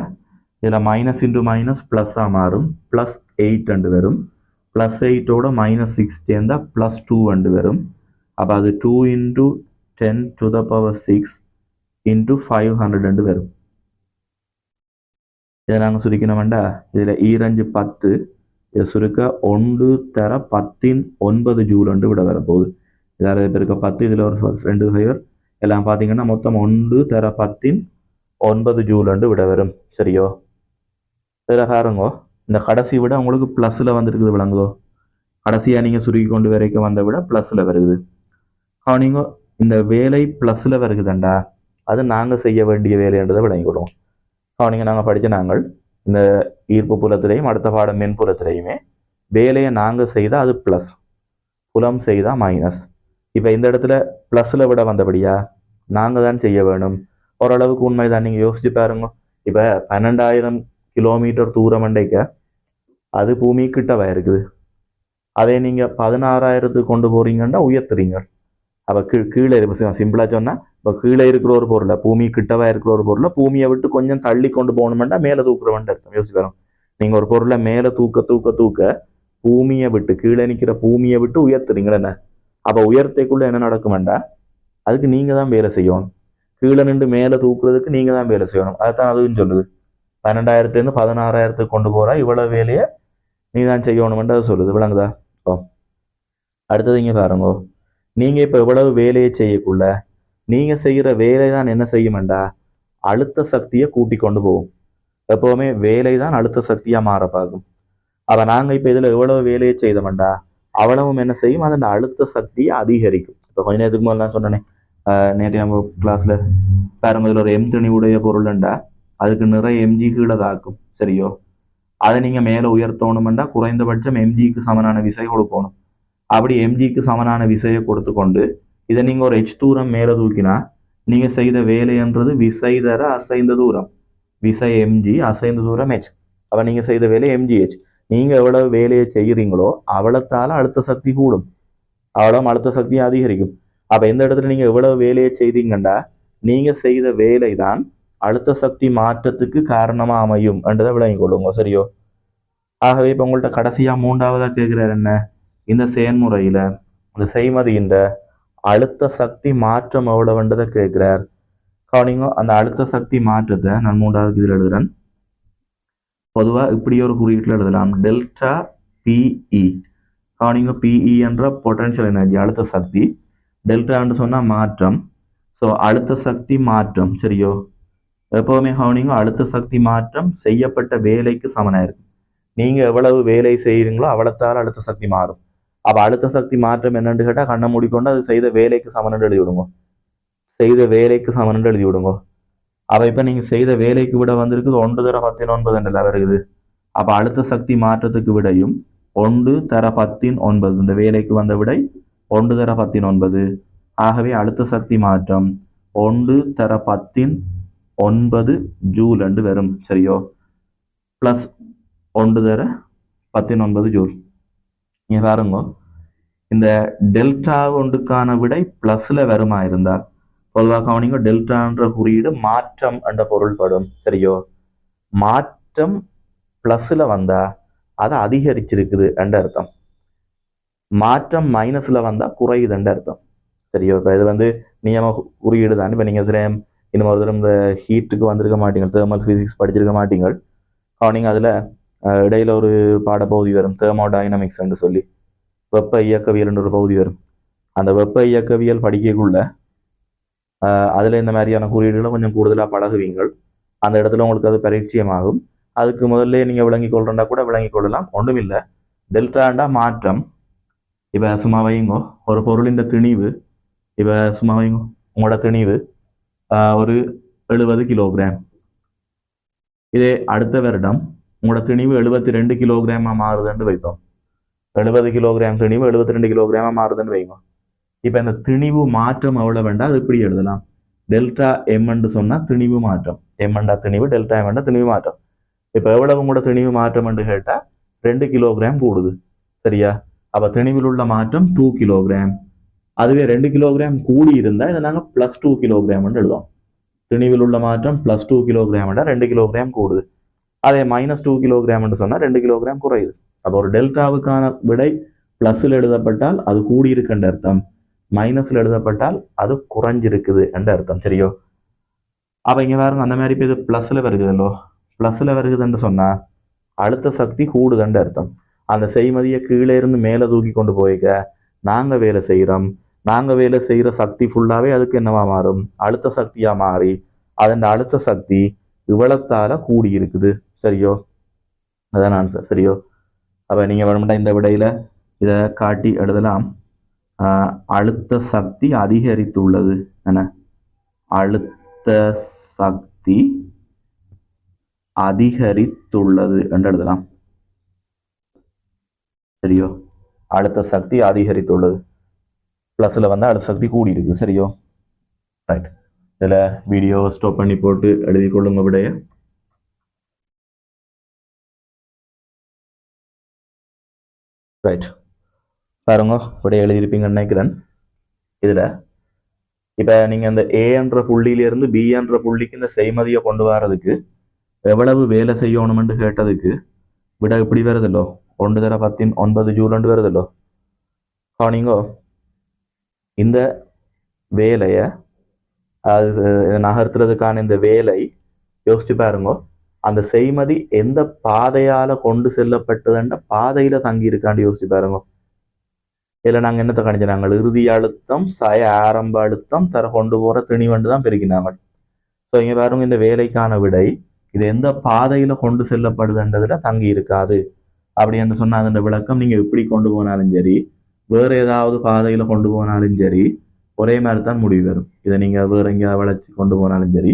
இதில் மைனஸ் இன்ட்டு மைனஸ் ப்ளஸ்ஸாக மாறும் +8 வரும். +8ஓட -6 சேர்ந்தால் +2 வரும். அப்போ அது 2 × 10⁶ × 500 வரும். இதை நாங்கள் சுருக்கணும்டா இதில் 2 10 இதை சுருக்க 1 தர 10⁹ ஜூல் விட வரப்போகுது. இதில் இருக்க 10 இதில் ஒரு 2 ஃபைவர் எல்லாம் பார்த்தீங்கன்னா மொத்தம் 1 தர 10⁹ ஜூல் விட வரும். சரியோ? இதில் பாருங்கோ இந்த கடைசி விட உங்களுக்கு ப்ளஸில் வந்துருக்குது விளங்குதோ. கடைசியாக நீங்கள் சுருக்கி கொண்டு வரைக்கும் வந்த விட ப்ளஸில் வருகுது. நீங்கள் இந்த வேலை ப்ளஸில் வருகுதுண்டா அது நாங்கள் செய்ய வேண்டிய வேலைன்றதை விளங்கிக்கொள்வோம். நீங்கள் நாங்கள் படித்த நாங்கள் இந்த ஈர்ப்பு புலத்திலையும் அடுத்த பாடம் மென்புலத்திலையுமே வேலையை நாங்கள் செய்தால் அது ப்ளஸ், புலம் செய்தால் மைனஸ். இப்போ இந்த இடத்துல ப்ளஸில் விட வந்தபடியா நாங்கள் தான் செய்ய வேணும். ஓரளவுக்கு உண்மைதான். நீங்கள் யோசிச்சு பாருங்க. இப்போ 12,000 கிலோமீட்டர் தூரம் அண்டைக்க அது பூமி கிட்டவா இருக்குது. அதே நீங்கள் 16,000 கொண்டு போகிறீங்கன்னா உயர்த்துறீங்க. அப்போ கீழே சிம்பிளாக சொன்னால் இப்போ கீழே இருக்கிற ஒரு பொருளை பூமி கிட்டவா இருக்கிற ஒரு பொருளை பூமியை விட்டு கொஞ்சம் தள்ளி கொண்டு போகணுமெண்டா மேலே தூக்குறவன்ட்டு அர்த்தம். யோசிச்சு பாருங்க. நீங்கள் ஒரு பொருளை மேலே தூக்க தூக்க தூக்க பூமியை விட்டு கீழே நிற்கிற பூமியை விட்டு உயர்த்துறீங்களே என்ன. அப்போ உயர்த்தைக்குள்ளே என்ன நடக்குமெண்டா அதுக்கு நீங்கள் தான் வேலை செய்யணும். கீழே நின்று மேலே தூக்குறதுக்கு நீங்கள் தான் வேலை செய்யணும். அதுதான் அதுவும் சொல்லுது. 12,000 16,000 கொண்டு போகிறா இவ்வளோ வேலையை நீ தான் செய்யணுமெண்டு அது சொல்லுது. விளங்குதா? ஓ, அடுத்தது இங்கே பாருங்கோ. நீங்கள் இப்போ எவ்வளவு வேலையை செய்யக்குள்ள நீங்கள் செய்கிற வேலை தான் என்ன செய்யுமெண்டா அழுத்த சக்தியை கூட்டி கொண்டு போகும். எப்போவுமே வேலை தான் அழுத்த சக்தியாக மாற பார்க்கும். அப்போ நாங்கள் இப்போ இதில் எவ்வளவு வேலையை செய்தோம்டா அவ்வளவும் என்ன செய்யும் அதன் அழுத்த சக்தியை அதிகரிக்கும். இப்போ கொஞ்ச நேரத்துக்கு முதல்ல நான் சொன்னேனே நேற்று நம்ம கிளாஸில் பாருங்க இதில் ஒரு திணிவுடைய பொருள்ண்டா அதுக்கு நிறைய எம்ஜி கீழே தாக்கும். சரியோ? அதை நீங்கள் மேலே உயர்த்தணுமெண்டா குறைந்தபட்சம் எம்ஜிக்கு சமனான விசை கொடுக்கணும். அப்படி எம்ஜிக்கு சமனான விசையை கொடுத்து கொண்டு இதை நீங்கள் ஒரு h தூரம் மேலே தூக்கினா நீங்கள் செய்த வேலைன்றது விசை தர அசைந்த தூரம். விசை எம்ஜி, அசைந்த தூரம் h. அப்போ நீங்கள் செய்த வேலை mgh. நீங்கள் எவ்வளவு வேலையை செய்கிறீங்களோ அவ்வளோத்தால அழுத்த சக்தி கூடும், அவ்வளோ அழுத்த சக்தியை அதிகரிக்கும். அப்போ எந்த இடத்துல நீங்கள் எவ்வளவு வேலையை செய்தீங்கண்டா நீங்கள் செய்த வேலை தான் அழுத்த சக்தி மாற்றத்துக்கு காரணமாக அமையும் என்றதை விளங்கிக் கொள்ளுங்க. சரியோ? ஆகவே இப்போ உங்கள்கிட்ட கடைசியாக 3ஆவதாக கேட்குறாரு என்ன, இந்த செயல்முறையில் இந்த செய்மதியின் அழுத்த சக்தி மாற்றம் எவ்வளவுன்றதை கேட்குறார். கவனிங்க, அந்த அழுத்த சக்தி மாற்றத்தை நான் 3ஆவது இதில் எழுதுறேன். பொதுவாக இப்படி ஒரு குறியீட்டில் எழுதலாம் டெல்டா பிஇ. கவனிங்க, பிஇ என்ற பொட்டன்ஷியல் எனர்ஜி அழுத்த சக்தி, டெல்டான்னு சொன்னால் மாற்றம். ஸோ அழுத்த சக்தி மாற்றம். சரியோ? எப்போவுமே கவனிங்க அழுத்த சக்தி மாற்றம் செய்யப்பட்ட வேலைக்கு சமனாக இருக்கும். நீங்கள் எவ்வளவு வேலை செய்கிறீங்களோ அவ்வளோத்தால் அழுத்த சக்தி மாறும். அப்போ அழுத்த சக்தி மாற்றம் என்னென்னு கேட்டால் கண்ணை மூடிக்கொண்டு அது செய்த வேலைக்கு சமனன்று எழுதி விடுங்க. செய்த வேலைக்கு சமனன்று எழுதி விடுங்க. அப்போ இப்போ நீங்கள் செய்த வேலைக்கு விட வந்திருக்குது 1 தர 19 வருகுது. அப்போ அழுத்த சக்தி மாற்றத்துக்கு விடையும் 1 தர 19, இந்த வேலைக்கு வந்த விடை 1 தர 19. ஆகவே அழுத்த சக்தி மாற்றம் 1 தர 19 ஜூல் என்று வரும். சரியோ? ப்ளஸ் 1 தர 19 ஜூல். நீங்கள் பாருங்க, இந்த டெல்டா ஒன்றுக்கான விடை ப்ளஸில் வருமா இருந்தால் பொதுவாக கவனிங்க டெல்டான்ற குறியீடு மாற்றம் என்ற பொருள்படும். சரியோ? மாற்றம் ப்ளஸில் வந்தால் அதை அதிகரிச்சிருக்குது என்ற அர்த்தம். மாற்றம் மைனஸில் வந்தால் குறையுதுன்ற அர்த்தம். சரியோ? இப்போ இது வந்து நியம குறியீடு தான். இப்போ நீங்கள் சில இன்னும் ஒரு தடவை இந்த ஹீட்டுக்கு வந்திருக்க மாட்டீங்க, தேர்மல் ஃபிசிக்ஸ் படிச்சிருக்க மாட்டீங்க. நீங்கள் அதில் இடையில ஒரு பாடப்பகுதி வரும், தேர்மோடைனமிக்ஸ் என்று சொல்லி வெப்ப இயக்கவியல் என்ற ஒரு பகுதி வரும். அந்த வெப்ப இயக்கவியல் படிக்கக்குள்ள அதில் இந்த மாதிரியான குறியீடுகளை கொஞ்சம் கூடுதலாக பழகுவீங்கள். அந்த இடத்துல உங்களுக்கு அது பரிச்சயமாகும். அதுக்கு முதல்ல நீங்கள் விளங்கி கொள்றா கூட விளங்கி கொள்ளலாம், ஒன்றும் இல்லை. டெல்டாண்டா மாற்றம். இப்போ சும்மா வைங்கோ, ஒரு பொருளின் திணிவு, இப்போ சும்மா வைங்கோ, உங்களோட திணிவு ஒரு 70 கிலோகிராம். இதே அடுத்த வருடம் உங்களோட திணிவு 72 கிலோகிராமா மாறுதுன்னு வைப்போம். 70 கிலோகிராம் திணிவு 72 கிலோகிராமா மாறுதுன்னு வைப்போம். இப்போ இந்த திணிவு மாற்றம் எவ்வளவு வேண்டாம், அது இப்படி எழுதலாம். டெல்டா எம்ன்னு சொன்னால் திணிவு மாற்றம். எம்எண்டா திணிவு, டெல்டா எம்எண்டா திணிவு மாற்றம். இப்போ எவ்வளவு கூட திணிவு மாற்றம்னு கேட்டால் 2 கிலோகிராம் கூடுது. சரியா? அப்போ திணிவில் உள்ள மாற்றம் 2 கிலோகிராம். அதுவே 2 கிலோகிராம் கூடி இருந்தால் இதை நாங்கள் +2 கிலோகிராம்னு எழுதுவோம். திணிவில் உள்ள மாற்றம் +2 கிலோகிராம் 2 கிலோகிராம் கூடுது. அதே -2 கிலோகிராம்னு சொன்னால் 2 கிலோகிராம் குறையுது. அப்போ ஒரு டெல்டாவுக்கான விடை பிளஸில் எழுதப்பட்டால் அது கூடியிருக்குன்ற அர்த்தம், மைனஸில் எழுதப்பட்டால் அது குறைஞ்சிருக்குது என்ற அர்த்தம். சரியோ? அப்போ இங்கே பாருங்க, அந்த மாதிரி இப்போ இது ப்ளஸில் வருகுதல்லோ, ப்ளஸில் வருகுதுன்னு சொன்னால் அழுத்த சக்தி கூடுதுன்ற அர்த்தம். அந்த செய்மதியை கீழே இருந்து மேலே தூக்கி கொண்டு போய்க்க நாங்கள் வேலை செய்கிறோம். நாங்கள் வேலை செய்கிற சக்தி ஃபுல்லாகவே அதுக்கு என்னவா மாறும், அழுத்த சக்தியாக மாறி அதன் அழுத்த சக்தி இவ்வளத்தால் கூடி இருக்குது. சரியோ? அதான் ஆன்சர். சரியோ? அப்போ நீங்கள் வேணும்னா இந்த விடையில் இதை காட்டி எழுதலாம். அழுத்த சக்தி அதிகரித்துள்ளது என. அழுத்த சக்தி அதிகரித்துள்ளது என்று எழுதலாம். சரியோ? அழுத்த சக்தி அதிகரித்துள்ளது. பிளஸ்ல வந்து அழுத்த சக்தி கூடி இருக்கு. சரியோ? ரைட். இதில் வீடியோ ஸ்டாப் பண்ணி போட்டு எழுதி கொள்ளுங்க விடைய. ரைட். பாருங்க, விடைய எழுதியிருப்பீங்கன்னு நினைக்கிறேன். இதில் இப்போ நீங்கள் இந்த A என்ற புள்ளியிலிருந்து B என்ற புள்ளிக்கு இந்த செய்மதியை கொண்டு வர்றதுக்கு எவ்வளவு வேலை செய்யணும்னு கேட்டதுக்கு விட இப்படி வருதல்லோ, 1×10⁹ ஜூல் வருதல்லோ. காணிங்கோ, இந்த வேலையை அது நகர்த்துறதுக்கான இந்த வேலை யோசிச்சு பாருங்க. அந்த செய்மதி எந்த பாதையால கொண்டு செல்லப்பட்டதுன்ற பாதையில தங்கி இருக்கான்னு யோசிச்சு பாருங்க. இதில் நாங்கள் என்னத்தை கணிச்சு, நாங்கள் இறுதி அழுத்தம் ஆரம்ப அழுத்தம் கொண்டு போற திணிவண்டு தான் பெருக்கினாங்க. ஸோ இங்கே பாருங்க, இந்த வேலைக்கான விடை இது எந்த பாதையில கொண்டு செல்லப்படுதுன்றதுல தங்கி இருக்காது. அப்படி என்று சொன்னால் அதன் விளக்கம் நீங்க எப்படி கொண்டு போனாலும் சரி, வேற ஏதாவது பாதையில கொண்டு போனாலும் சரி, ஒரே மாதிரி தான் முடிவு வரும். இதை நீங்க வேற எங்கேயாவது வளைச்சு கொண்டு போனாலும் சரி,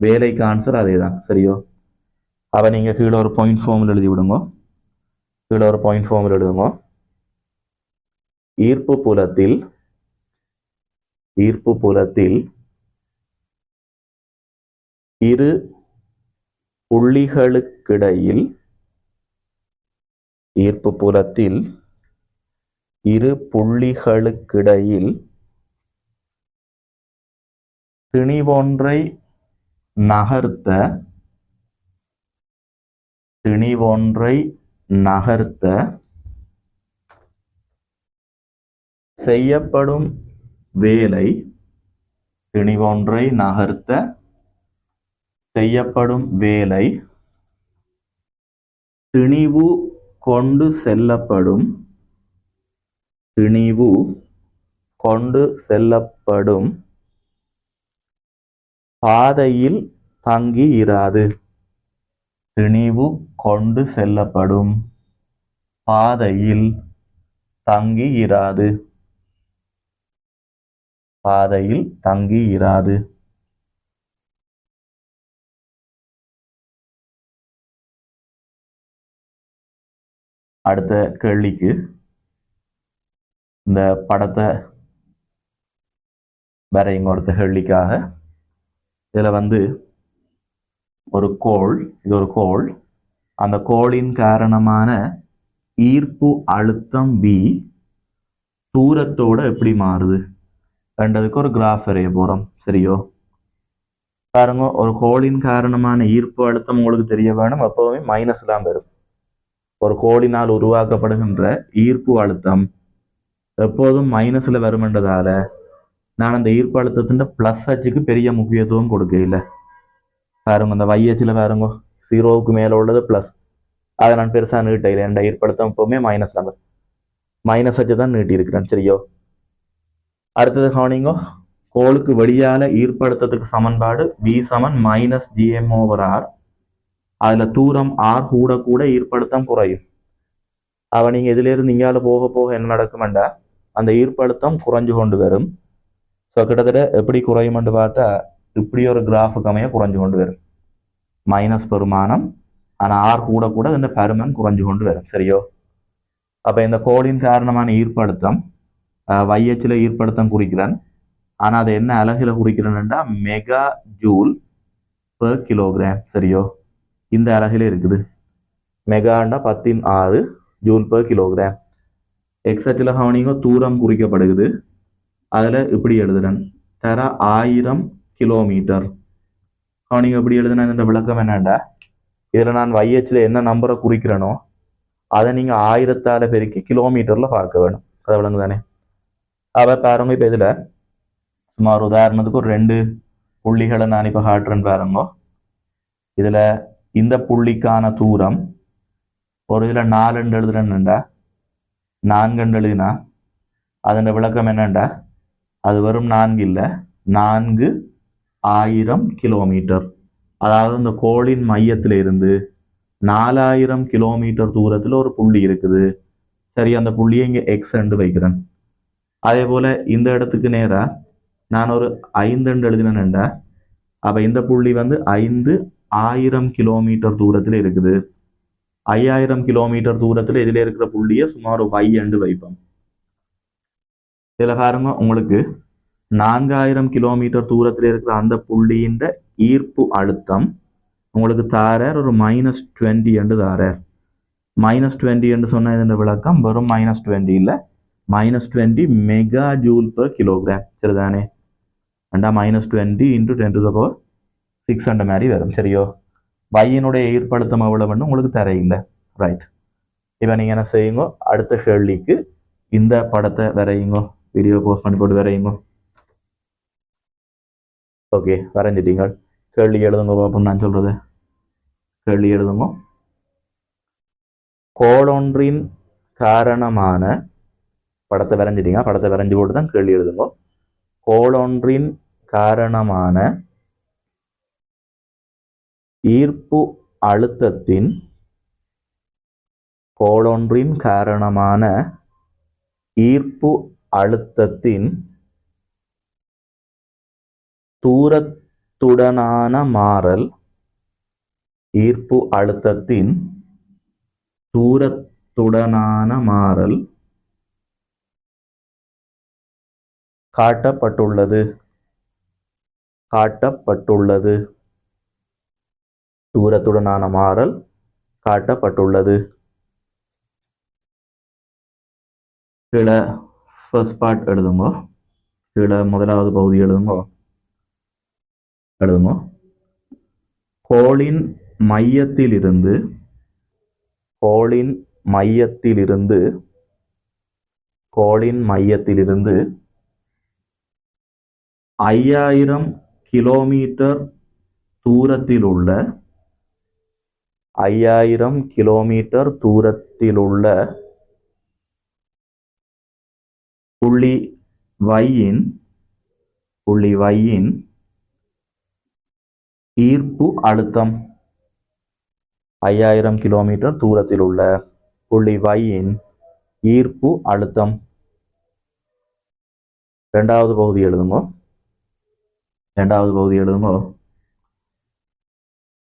வேலைக்கு ஆன்சர் அதே தான். சரியோ? அப்ப நீங்க கீழே ஒரு பாயிண்ட் ஃபார்முலா எழுதி விடுங்க. கீழே ஒரு பாயிண்ட் ஃபார்முலா எழுதுங்க. ஈர்ப்பு புலத்தில் இரு புள்ளிகளுக்கிடையில் ஈர்ப்பு புலத்தில் இரு புள்ளிகளுக்கிடையில் திணிவொன்றை நகர்த்த செய்யப்படும் வேலை, திணிவொன்றை நகர்த்த செய்யப்படும் வேலை திணிவு கொண்டு செல்லப்படும் பாதையில் தங்கி இராது. திணிவு கொண்டு செல்லப்படும் பாதையில் தங்கி இராது. அடுத்த கேள்விக்கு இந்த படத்தை வரையுங்க. அடுத்த கேள்விக்காக இதுல வந்து ஒரு கோள், இது ஒரு கோள். அந்த கோளின் காரணமான ஈர்ப்பு அழுத்தம் V தூரத்தோட எப்படி மாறுது என்றதுக்கு ஒரு கிராஃப் வரைய போறோம். சரியோ? பாருங்க, ஒரு கோளின் காரணமான ஈர்ப்பு அழுத்தம் உங்களுக்கு தெரிய வேணும், எப்பவுமே மைனஸ்லாம் வரும். ஒரு கோளினால் உருவாக்கப்படுகின்ற ஈர்ப்பு அழுத்தம் எப்போதும் மைனஸில் வருமென்றதால நான் அந்த ஈர்ப்பழுத்தத்தின் ப்ளஸ் அச்சுக்கு பெரிய முக்கியத்துவம் கொடுக்கல. பாருங்க அந்த வையச்சில் பாருங்க, 0க்கு மேலே உள்ளது ப்ளஸ், அதை நான் பெருசாக நீட்டையில். என் ஈர்ப்பழுத்தம் எப்பவுமே மைனஸ் நம்பர், மைனஸ் அச்சு தான் நீட்டி இருக்கிறேன். சரியோ? அடுத்தது கவனிங்கோ, கோளுக்கு வெளியால ஈர்ப்பழுத்தத்துக்கு சமன்பாடு V சமன் -Gm/R. அதுல தூரம் R கூட கூட ஈர்ப்பழுத்தம் குறையும். அவ நீங்க இதுல இருந்து இங்கால போக போக என்ன நடக்குமெண்டா அந்த ஈர்ப்பழுத்தம் குறைஞ்சு கொண்டு வரும். ஸோ கிட்டத்தட்ட எப்படி குறையுமென்று பார்த்தா இப்படி ஒரு கிராஃபுக்கு அமைய குறைஞ்சு கொண்டு வரும். மைனஸ் பெருமானம், ஆனால் ஆர் கூட கூட இந்த பருமன் குறைஞ்சு கொண்டு வரும். சரியோ? அப்போ இந்த கோளின் காரணமான ஈர்ப்பழுத்தம் வையச்சில் ஈர்ப்பழுத்தம் குறிக்கிறேன். ஆனால் அது என்ன அலகில் குறிக்கிறேன்டா மெகா ஜூல் பெர் கிலோகிராம். சரியோ? இந்த அலகில் இருக்குது. மெகாண்டா 10⁶ ஜூல் பெர் கிலோகிராம். எக்ஸாக்டில் கவனிங்க, தூரம் குறிக்கப்படுகிறது. அதில் இப்படி எழுதுறேன், தர 1000 கிலோமீட்டர். கவனிங்க இப்படி எழுதுனா இந்த விளக்கம் என்னண்டா, இதில் நான் வையச்சில் என்ன நம்பரை குறிக்கிறேனோ அதை நீங்கள் 1000ஆல் பெருக்கி கிலோமீட்டரில் பார்க்க வேணும். அதை விளங்கு தானே? அவ பாருங்க, இப்போ இதில் சுமார் உதாரணத்துக்கு ஒரு 2 புள்ளிகளை நான் இப்போ காட்டுறேன்னு பாருங்க. இதில் இந்த புள்ளிக்கான தூரம் ஒரு இதில் 4 எழுதுறேன்னுண்டா 4 எழுதினா அதன் விளக்கம் என்னண்டா அது வெறும் 4 இல்லை, 4000 கிலோமீட்டர். அதாவது இந்த கோளின் மையத்தில் இருந்து 4000 கிலோமீட்டர் தூரத்தில் ஒரு புள்ளி இருக்குது. சரி, அந்த புள்ளியை இங்கே எக்ஸ் என்று வைக்கிறேன். அதே போல இந்த இடத்துக்கு நேராக நான் ஒரு 5 எழுதினேன்டா அப்போ இந்த புள்ளி வந்து 5000 கிலோமீட்டர் தூரத்தில் இருக்குது. 5000 கிலோமீட்டர் தூரத்தில் இதில் இருக்கிற புள்ளியை சுமார் y என்று வைப்போம். இதில் பாருங்க, உங்களுக்கு 4000 கிலோமீட்டர் தூரத்தில் இருக்கிற அந்த புள்ளியின் ஈர்ப்பு அழுத்தம் உங்களுக்கு தாரார் ஒரு -20 என்று தாரார். -20 என்று சொன்ன இந்த விளக்கம் வெறும் -20 இல்லை, -20 மெகா ஜூல் பெர் கிலோகிராம். சரிதானே? ரெண்டா -20 × 10⁶ அந்த மாதிரி வரும். சரியோ? வையினுடைய ஈர்ப்பழுத்தம் எவ்வளவுன்னு உங்களுக்கு தரையில்லை. ரைட். இப்போ நீங்கள் என்ன செய்யுங்க, அடுத்த கேள்விக்கு இந்த படத்தை வரையுங்க. வீடியோ போஸ்ட் பண்ணி போட்டு வரையுங்க. ஓகே, வரைஞ்சிட்டீங்க. கேள்வி எழுதுங்க பார்ப்போம். நான் சொல்றது கேள்வி எழுதுங்க. கோளொன்றின் காரணமான, படத்தை வரைஞ்சிட்டீங்க, படத்தை வரைஞ்சி போட்டு தான் கேள்வி எழுதுங்க. கோளொன்றின் காரணமான ஈர்ப்பு அழுத்தத்தின், கோளொன்றின் காரணமான ஈர்ப்பு அழுத்தத்தின் தூரத்துடனான மாறல், ஈர்ப்பு அழுத்தத்தின் தூரத்துடனான மாறல் காட்டப்பட்டுள்ளது. காட்டப்பட்டுள்ளது. தூரத்துடனான மாறல் காட்டப்பட்டுள்ளது. கீழே ஃபர்ஸ்ட் பார்ட் எழுதுங்க. கீழே முதலாவது பகுதி எழுதுங்க. எழுதுங்க. கோளின் மையத்திலிருந்து, கோளின் மையத்திலிருந்து, கோளின் மையத்திலிருந்து 5000 கிலோமீட்டர் தூரத்தில் உள்ள, 5000 கிலோமீட்டர் தூரத்தில் உள்ள புள்ளி வையின், புள்ளி வையின் ஈர்ப்பு அழுத்தம், 5000 கிலோமீட்டர் தூரத்தில் உள்ள புள்ளி வையின் ஈர்ப்பு அழுத்தம். இரண்டாவது பகுதி எழுதுங்க. இரண்டாவது பகுதி எழுதுங்க.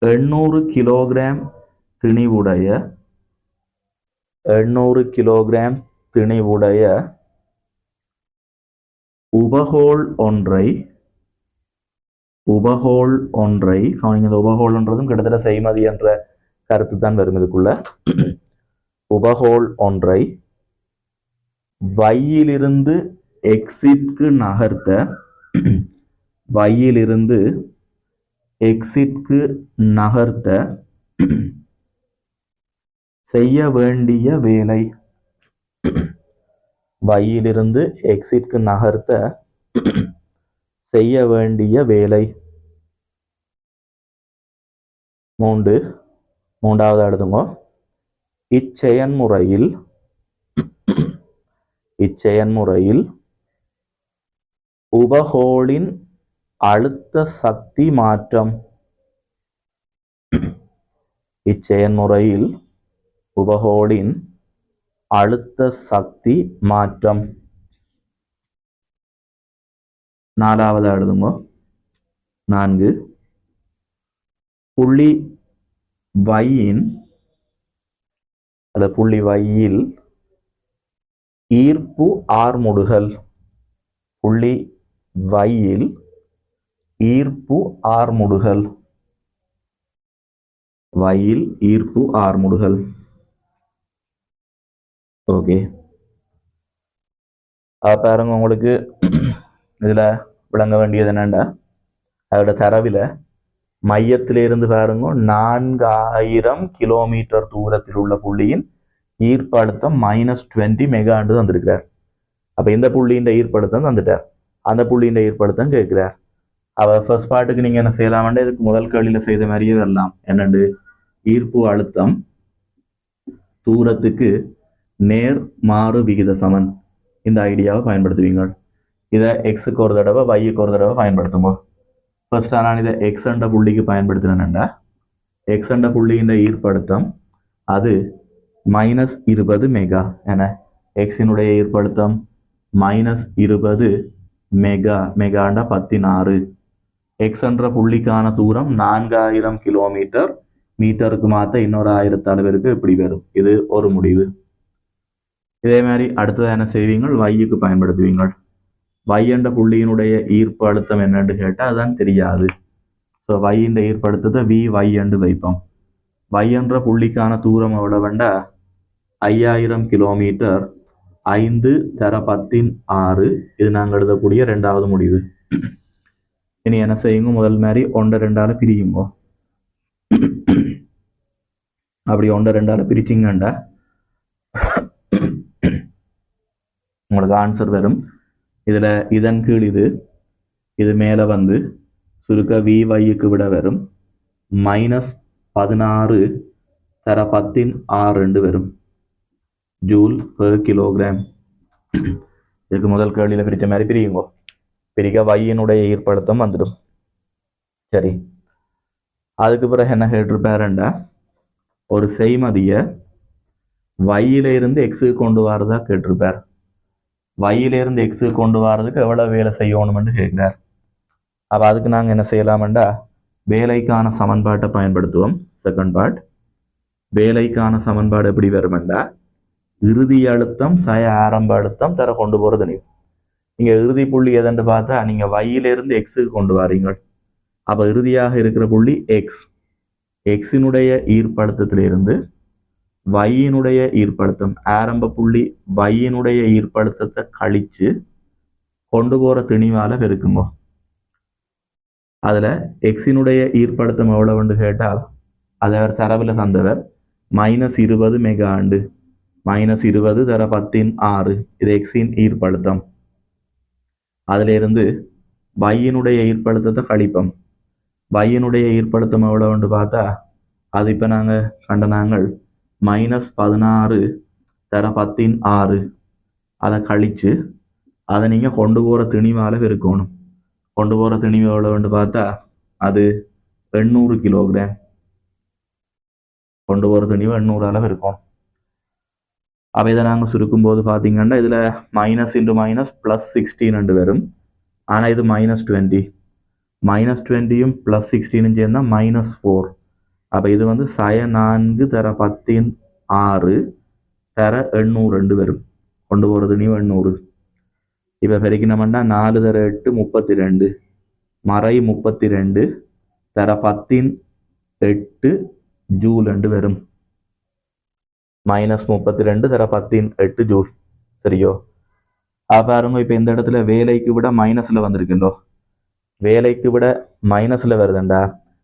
800 கிலோகிராம் திணிவுடைய, 800 கிலோகிராம் திணிவுடைய உபகோள் ஒன்றை, உபகோள் ஒன்றை, இந்த உபகோள்ன்றதும் கிட்டத்தட்ட செய்மதி என்ற கருத்து தான் வரும் இதுக்குள்ள. உபகோள் ஒன்றை வையிலிருந்து எக்ஸிற்கு நகர்த்த, வையிலிருந்து எக்ஸிற்கு நகர்த்த செய்ய வேண்டிய வேலை, வையிலிருந்து எக்ஸிற்கு நகர்த்த செய்ய வேண்டிய வேலை. மூன்றாவது எழுதுங்க. இச்செயன்முறையில் உபகோளின் அழுத்த சக்தி மாற்றம். இச்செயன்முறையில் உபகோளின் அழுத்த சக்தி மாற்றம். 4வது எழுதுங்க. 4 புள்ளி வையில் ஈர்ப்பு ஆர்முடுகல். புள்ளி வையில் ஈர்ப்பு ஆர்முடுகல். வையில் ஈர்ப்பு ஆர்முடுகல். ஓகே, பாருங்க. உங்களுக்கு இதுல விளங்க வேண்டியது என்னண்டா, அதோட தரவில் மையத்திலிருந்து பாருங்க 4000 கிலோமீட்டர் தூரத்தில் உள்ள புள்ளியின் ஈர்ப்பழுத்தம் -20 மெகாண்டு தந்திருக்கிறார். அப்ப இந்த புள்ளியின் ஈர்ப்பழுத்தம் தந்துட்டார், அந்த புள்ளியின் ஈர்ப்பழுத்தம் கேட்கிறார். அவ ஃபர்ஸ்ட் பார்ட்டுக்கு நீங்க என்ன செய்யலாம்னா, இதுக்கு முதல் கேள்வியில செய்த மாதிரியே வரலாம். என்னண்டு, ஈர்ப்பு அழுத்தம் தூரத்துக்கு நேர் மாறு விகித சமன். இந்த ஐடியாவை பயன்படுத்துவீங்க. இதை எக்ஸுக்கு ஒரு தடவை வைக்கு ஒரு தடவை பயன்படுத்துங்க. ஃபர்ஸ்ட் நான் இதை எக்ஸ் என்ற புள்ளிக்கு பயன்படுத்தினேன்டா, எக்ஸ் என்ற புள்ளியின் ஈர்ப்பழுத்தம் அது -20 மெகா. என எக்ஸினுடைய ஈர்ப்பழுத்தம் -20 மெகா. மெகாண்டா 16. எக்ஸ் என்ற புள்ளிக்கான தூரம் 4000 கிலோமீட்டர். மீட்டருக்கு மாற்ற இன்னொரு 1000 அளவிற்கு இப்படி வரும். இது ஒரு முடிவு. இதே மாதிரி அடுத்தது என்ன செய்வீங்க, வைக்கு பயன்படுத்துவீங்க. வை என்ற புள்ளியினுடைய ஈர்ப்பு அழுத்தம் என்னன்னு கேட்டால் அதுதான் தெரியாது. ஸோ வையின் ஈர்ப்பழுத்தத்தை வை என்று வைப்போம். வை என்ற புள்ளிக்கான தூரம் எவ்வளவுண்டா 5000 கிலோமீட்டர். 5 × 10⁻⁶. இது நாங்கள் எழுதக்கூடிய 2வது முடிவு. இனி என்ன செய்யுங்க, முதல் மாதிரி 1 2ஆல பிரியுங்க. அப்படி 1 2ஆல பிரிச்சிங்கண்டா உங்களுக்கு ஆன்சர் வரும். இதுல இதன் கீழ் இது மேல வந்து சுருக்க வைக்கு விட வரும் -16 × 10⁻⁶ வரும் ஜூல் பெர் கிலோகிராம். இதுக்கு முதல் கேள்வியில பிரிச்ச மாதிரி பிரியுங்க. பிரிக்க வையினுடைய ஈர்ப்பழுத்தம் வந்துடும். சரி, அதுக்கு பிறகு என்ன கேட்டிருப்பாருண்டா, ஒரு செய்மதிய வையில இருந்து எக்ஸுக்கு கொண்டு வரதா கேட்டிருப்பார். வையிலிருந்து எக்ஸுக்கு கொண்டு வரதுக்கு எவ்வளவு வேலை செய்யணும்னு கேட்கிறார். அப்ப அதுக்கு நாங்கள் என்ன செய்யலாம்டா, வேலைக்கான சமன்பாட்டை பயன்படுத்துவோம். செகண்ட் பார்ட், வேலைக்கான சமன்பாடு எப்படி வரும்டா, இறுதி அழுத்தம் ஆரம்ப அழுத்தம் தர கொண்டு போறது. நீங்க இறுதி புள்ளி எதன்று பார்த்தா நீங்க வையிலிருந்து எக்ஸுக்கு கொண்டு வரீங்க. அப்ப இறுதியாக இருக்கிற புள்ளி எக்ஸ். எக்ஸினுடைய ஈர்ப்பழுத்தத்திலிருந்து வையினுடைய ஈர்ப்பழுத்தம், ஆரம்ப புள்ளி வையினுடைய ஈர்ப்பழுத்தத்தை கழிச்சு கொண்டு போற திணிவால பெருக்குங்க. அதுல எக்ஸினுடைய ஈர்ப்பழுத்தம் எவ்வளவுன்னு கேட்டால் அதை அவர் தரவில் தந்தவர் -20 மெகாண்டு. -20 × 10⁻⁶. இது எக்ஸின் ஈர்ப்பழுத்தம். அதுல இருந்து வையினுடைய ஈர்ப்பழுத்தத்தை கழிப்போம். வையினுடைய ஈர்ப்பழுத்தம் எவ்வளவுன்னு பார்த்தா அது இப்ப நாங்க கண்டனாங்கள் -16 × 10⁻⁶. அதை கழிச்சு அதை நீங்க கொண்டு போற திணிவால பெருக்கணும். கொண்டு போற திணிவு எவ்வளவுன்னு பார்த்தா அது 800 கிலோகிராம். கொண்டு போற திணிவு 800 இருக்கும். அப்ப இதை நாங்கள் சுருக்கும் போது பார்த்தீங்கன்னா இதுல -⁻⁻+16 வரும். ஆனா இது -20. -20யும் +16 சேர்ந்தா -4. அப்ப இது வந்து 4 × 10⁻⁶ தர 800 வரும். கொண்டு போற திணிவு 800. இப்ப பெருக்கினோம்னா 4 × 8 32. மறை 32 தர 10⁸ ஜூல் வரும். -32 × 10⁸ ஜூல். சரியோ? பாருங்க, இப்ப இந்த இடத்துல வேலைக்கு விட மைனஸ்ல வந்திருக்குல்லோ. வேலைக்கு விட மைனஸ்ல வருதுண்டா,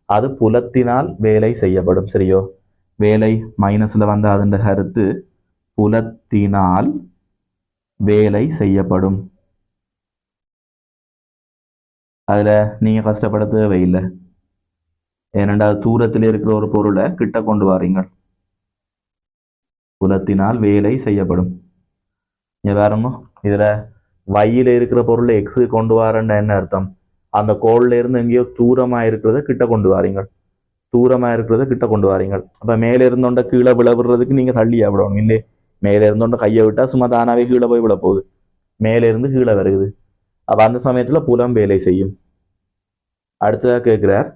அது புலத்தினால் வேலை செய்யப்படும். சரியோ? வேலை மைனஸ்ல வந்த அதன் கருத்து புலத்தினால் வேலை செய்யப்படும். அதில் நீங்கள் கஷ்டப்பட தேவையில்லை. ஏனென்றால் தூரத்தில் இருக்கிற ஒரு பொருளை கிட்ட கொண்டு வாரீங்க. புலத்தினால் வேலை செய்யப்படும். இங்கே பாருங்க, இதில் வையில் இருக்கிற பொருளை எக்ஸு கொண்டு வரேன்னு என்ன அர்த்தம்? அந்த கோல்ல இருந்து எங்கேயோ தூரமாக இருக்கிறத கிட்ட கொண்டு வாரீங்க. தூரமாக இருக்கிறத கிட்ட கொண்டு வாரீங்க. அப்போ மேலே இருந்தோண்ட கீழே விழவிடுறதுக்கு நீங்கள் தள்ளியா விடணும். இல்லை, மேலே இருந்தோண்ட கையை விட்டால் சும்மா தானாவே கீழே போய் விழ போகுது. மேலே இருந்து கீழே வருகுது. அப்போ அந்த சமயத்தில் புலம் வேலை செய்யும். அடுத்ததாக கேட்குறார்,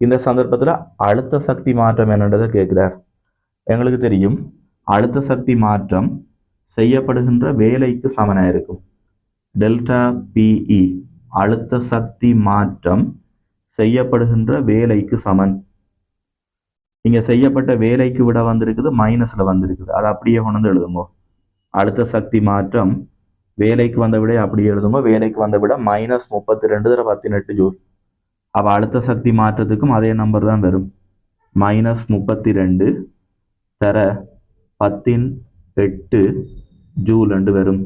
இந்த சந்தர்ப்பத்தில் அழுத்த சக்தி மாற்றம் என்னன்றதை கேட்குறார். எங்களுக்கு தெரியும், அழுத்த சக்தி மாற்றம் செய்யப்படுகின்ற வேலைக்கு சமனாக இருக்கும். டெல்டா பிஇ அழுத்த சக்தி மாற்றம் செய்யப்படுகின்ற வேலைக்கு சமன். இங்க செய்யப்பட்ட வேலைக்கு விட வந்திருக்குது, மைனஸ்ல வந்திருக்குது. அதை அப்படியே கொண்டு எழுதுங்க. அழுத்த சக்தி மாற்றம் வேலைக்கு வந்த விட அப்படியே எழுதுங்க. வேலைக்கு வந்த விட -32/18 ஜூல். அப்ப அழுத்த சக்தி மாற்றத்துக்கும் அதே நம்பர் தான் வரும். -32 தர 10/8 ஜூல் என்று வரும்.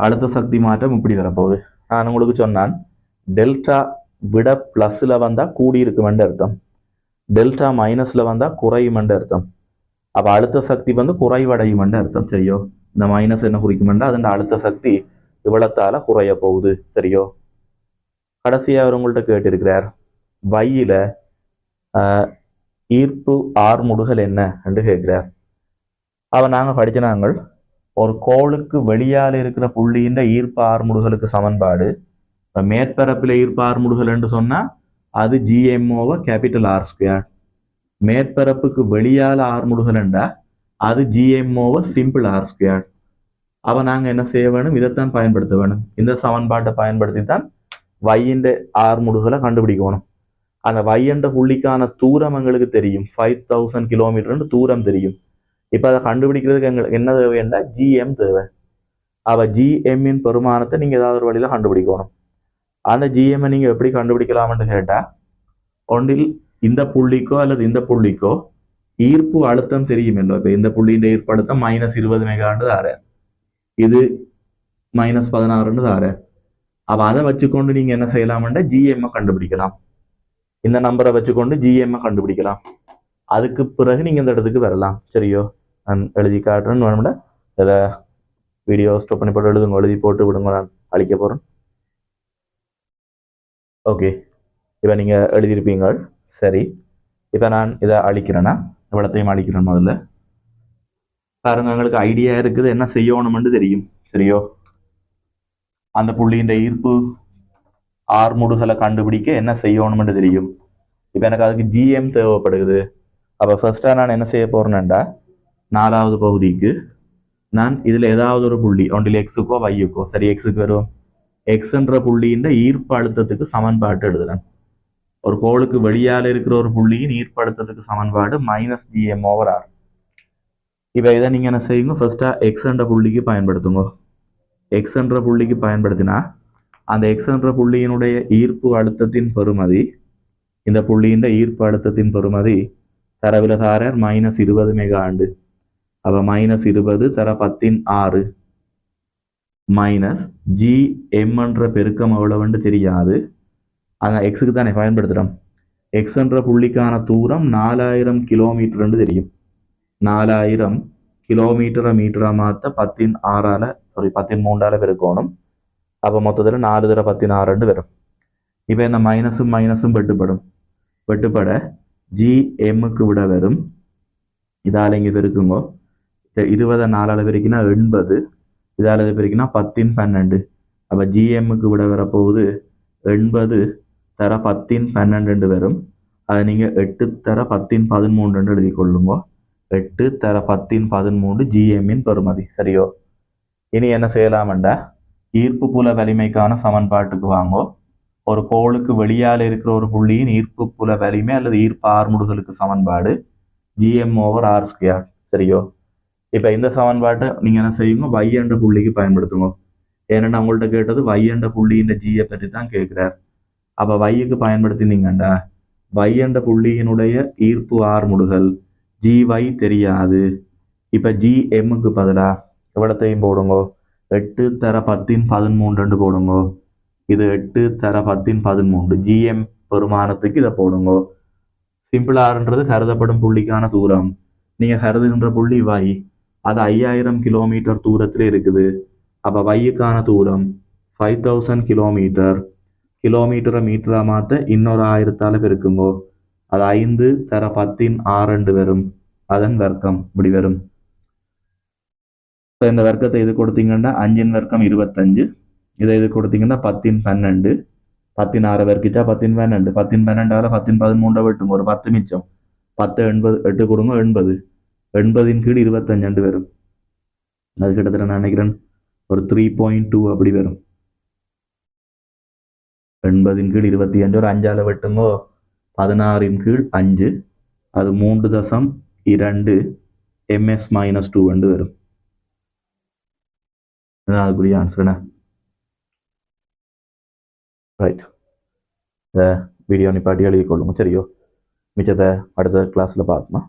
அழுத்த சக்தி மாற்றம் இப்படி வரப்போகுது. நான் உங்களுக்கு சொன்னான், டெல்டா விட பிளஸ்ல வந்தா கூடி இருக்குமென்று அர்த்தம், டெல்டா மைனஸ்ல வந்தா குறையுமென்று அர்த்தம். அப்ப அழுத்த சக்தி குறைவடையுமென்று அர்த்தம். சரியோ? இந்த மைனஸ் என்ன குறிக்குமென்றா அதன் அழுத்த சக்தி இவ்வளத்தால குறைய போகுது. சரியோ? கடைசியா அவர் உங்கள்கிட்ட கேட்டிருக்கிறார், வையில ஈர்ப்பு ஆர்முடுகல் என்ன என்று கேட்கிறார். அவ நாங்க படிச்ச நாங்கள் ஒரு கோளுக்கு வெளியால் இருக்கிற புள்ளியின் ஈர்ப்பு ஆர்முடுகளுக்கு சமன்பாடு, மேற்பரப்பில் ஈர்ப்பு ஆர்முடுகல் என்று சொன்னா அது GMO கேபிட்டல் R². மேற்பரப்புக்கு வெளியால் ஆர்முடுகல் என்றா அது GMO சிம்பிள் R². அவ நாங்க என்ன செய்ய வேணும்? இதைத்தான் பயன்படுத்த வேணும். இந்த சமன்பாட்டை பயன்படுத்தி தான் வையின் ஆர்முடுகளை கண்டுபிடிக்கணும். அந்த வை என்ற புள்ளிக்கான தூரம் எங்களுக்கு தெரியும், 5000 கிலோமீட்டர் தூரம் தெரியும். இப்ப அதை கண்டுபிடிக்கிறதுக்கு எங்களுக்கு என்ன தேவைன்னா GM தேவை. அவ GM பெருமானத்தை நீங்க ஏதாவது ஒரு வழியில கண்டுபிடிக்கணும். அந்த GM நீங்க எப்படி கண்டுபிடிக்கலாம்னு கேட்டா, ஒன்றில் இந்த புள்ளிக்கோ அல்லது இந்த புள்ளிக்கோ ஈர்ப்பு அழுத்தம் தெரியுமല്ലോ. இப்ப இந்த புள்ளியின் ஈர்ப்பு அழுத்தம் -20 மெகாண்டு தார, இது -16 தார. அப்ப அதை வச்சுக்கொண்டு நீங்க என்ன செய்யலாம்னா GM கண்டுபிடிக்கலாம். இந்த நம்பரை வச்சுக்கொண்டு GM கண்டுபிடிக்கலாம். அதுக்கு பிறகு நீங்க இந்த இடத்துக்கு வரலாம். சரியோ? நான் எழுதி காட்டுறேன்னு வேணும்ல, இதில் வீடியோ ஸ்டாப் பண்ணி போட்டு எழுதுங்க, எழுதி போட்டு விடுங்க, நான் அழிக்க போறேன். ஓகே, இப்போ நீங்க எழுதியிருப்பீங்க. சரி, இப்போ நான் இதை அழிக்கிறேன்னா இவ்வளத்தையும் அழிக்கிறேன். முதல்ல பாருங்க, எங்களுக்கு ஐடியா இருக்குது என்ன செய்யணும்னு தெரியும். சரியோ? அந்த புள்ளியின் ஈர்ப்பு ஆர்முடுகளை கண்டுபிடிக்க என்ன செய்யணும்னு தெரியும். இப்போ எனக்கு அதுக்கு GM தேவைப்படுது. அப்போ ஃபர்ஸ்டா நான் என்ன செய்ய போறேன்னா, 4வது பகுதிக்கு நான் இதுல ஏதாவது ஒரு புள்ளி ஒன்றில் எக்ஸுக்கோ வையுக்கோ, சரி எக்ஸுக்கு வரும், எக்ஸ்ன்ற புள்ளியின் ஈர்ப்பு அழுத்தத்துக்கு சமன்பாட்டு எழுதுறேன். ஒரு கோளுக்கு வெளியால இருக்கிற ஒரு புள்ளியின் ஈர்ப்பு அழுத்தத்துக்கு சமன்பாடு -GM/R. இப்ப இதை நீங்க என்ன செய்யுங்க, ஃபர்ஸ்டா எக்ஸ்ன்ற புள்ளிக்கு பயன்படுத்துங்க. எக்ஸ்ன்ற புள்ளிக்கு பயன்படுத்தினா அந்த எக்ஸ்ன்ற புள்ளியினுடைய ஈர்ப்பு அழுத்தத்தின் பெறுமதி, இந்த புள்ளியின் ஈர்ப்பு அழுத்தத்தின் பெறுமதி தரவில தாரர் -20 மெகாண்டு. அப்ப -20 தர 10/6 -GM என்ற பெருக்கம் எவ்வளவுன்னு தெரியாது, அந்த எக்ஸுக்கு தானே பயன்படுத்துறோம். எக்ஸ் என்ற புள்ளிக்கான தூரம் 4000 கிலோமீட்டர் தெரியும். 4000 கிலோமீட்டரை மீட்டரா மாத்த 10/3 பெருக்கணும். அப்ப மொத்தத்தில் 4 தர 16 வரும். இப்ப இந்த மைனஸும் மைனஸும் வெட்டுப்பட GMக்கு விட வரும். இதால இங்க பெருக்குங்க. 20 4 பெருக்கினா 80, இதால பெருக்கினா 10/12. அப்ப GMக்கு விட வரப்போகுது 80 தர 10/12 வரும். அதை நீங்க 8 தர 10/13 எழுதி கொள்ளுங்க. 8 தர 10/13 GMின் பெறுமதி. சரியோ? இனி என்ன செய்யலாம்டா, ஈர்ப்பு புல வலிமைக்கான சமன்பாட்டுக்கு வாங்கோ. ஒரு கோளுக்கு வெளியால் இருக்கிற ஒரு புள்ளியின் ஈர்ப்பு புல வலிமை அல்லது ஈர்ப்பு ஆர்முடுகளுக்கு சமன்பாடு GM/R². சரியோ? இப்ப இந்த சமன்பாட்டை நீங்க என்ன செய்யுங்க, y என்ற புள்ளிக்கு பயன்படுத்துங்க. ஏன்னா உங்கள்கிட்ட கேட்டது y என்ற புள்ளியின் G பற்றி தான் கேட்கிறார். அப்ப yக்கு பயன்படுத்தினீங்கண்டா, y என்ற புள்ளியினுடைய ஈர்ப்பு ஆர்முடுகள் GY தெரியாது. இப்போ ஜிஎம்முக்கு பதிலாக எவ்வளோத்தையும் போடுங்கோ 8 தர 10 போடுங்கோ. இது 8 தர 10 ஜிஎம் பெருமானத்துக்கு இதை போடுங்கோ. சிம்பிள் ஆறுன்றது கருதப்படும் புள்ளிக்கான தூரம். நீங்கள் கருதுகின்ற புள்ளி வை, அது 5000 கிலோமீட்டர் தூரத்தில் இருக்குது. அப்போ வையுக்கான தூரம் 5000 கிலோமீட்டர். கிலோமீட்டரை மீட்டரா மாற்ற இன்னொரு 1000ஆல் பெருக்குங்கோ. அது 5 தர 10 வரும். அதன் வர்க்கம் இப்படி வரும். இந்த வர்க்கத்தை இது கொடுத்தீங்கன்னா 5 வர்க்கம் 25. இதை இது கொடுத்தீங்கன்னா 10 16 வர்க்கிச்சா 10 12 10 வெட்டும் ஒரு 10 மிச்சம் 10 80 8 கொடுங்க 80 80 கீழ் 25 வரும். அது கிட்டத்தட்ட நான் நினைக்கிறேன் ஒரு 3.2 அப்படி வரும். 80 கீழ் 25 ஒரு 5ஆல் வெட்டுங்கோ 16 கீழ் 5 அது 3.2 ms-2 வரும். அதுக்குரிய ஆன்சர். ரைட், இந்த வீடியோ நிப்பாட்டி எழுதி கொள்ளுங்க. சரியோ, மிச்சத்தை அடுத்த கிளாஸில் பார்க்கலாம்.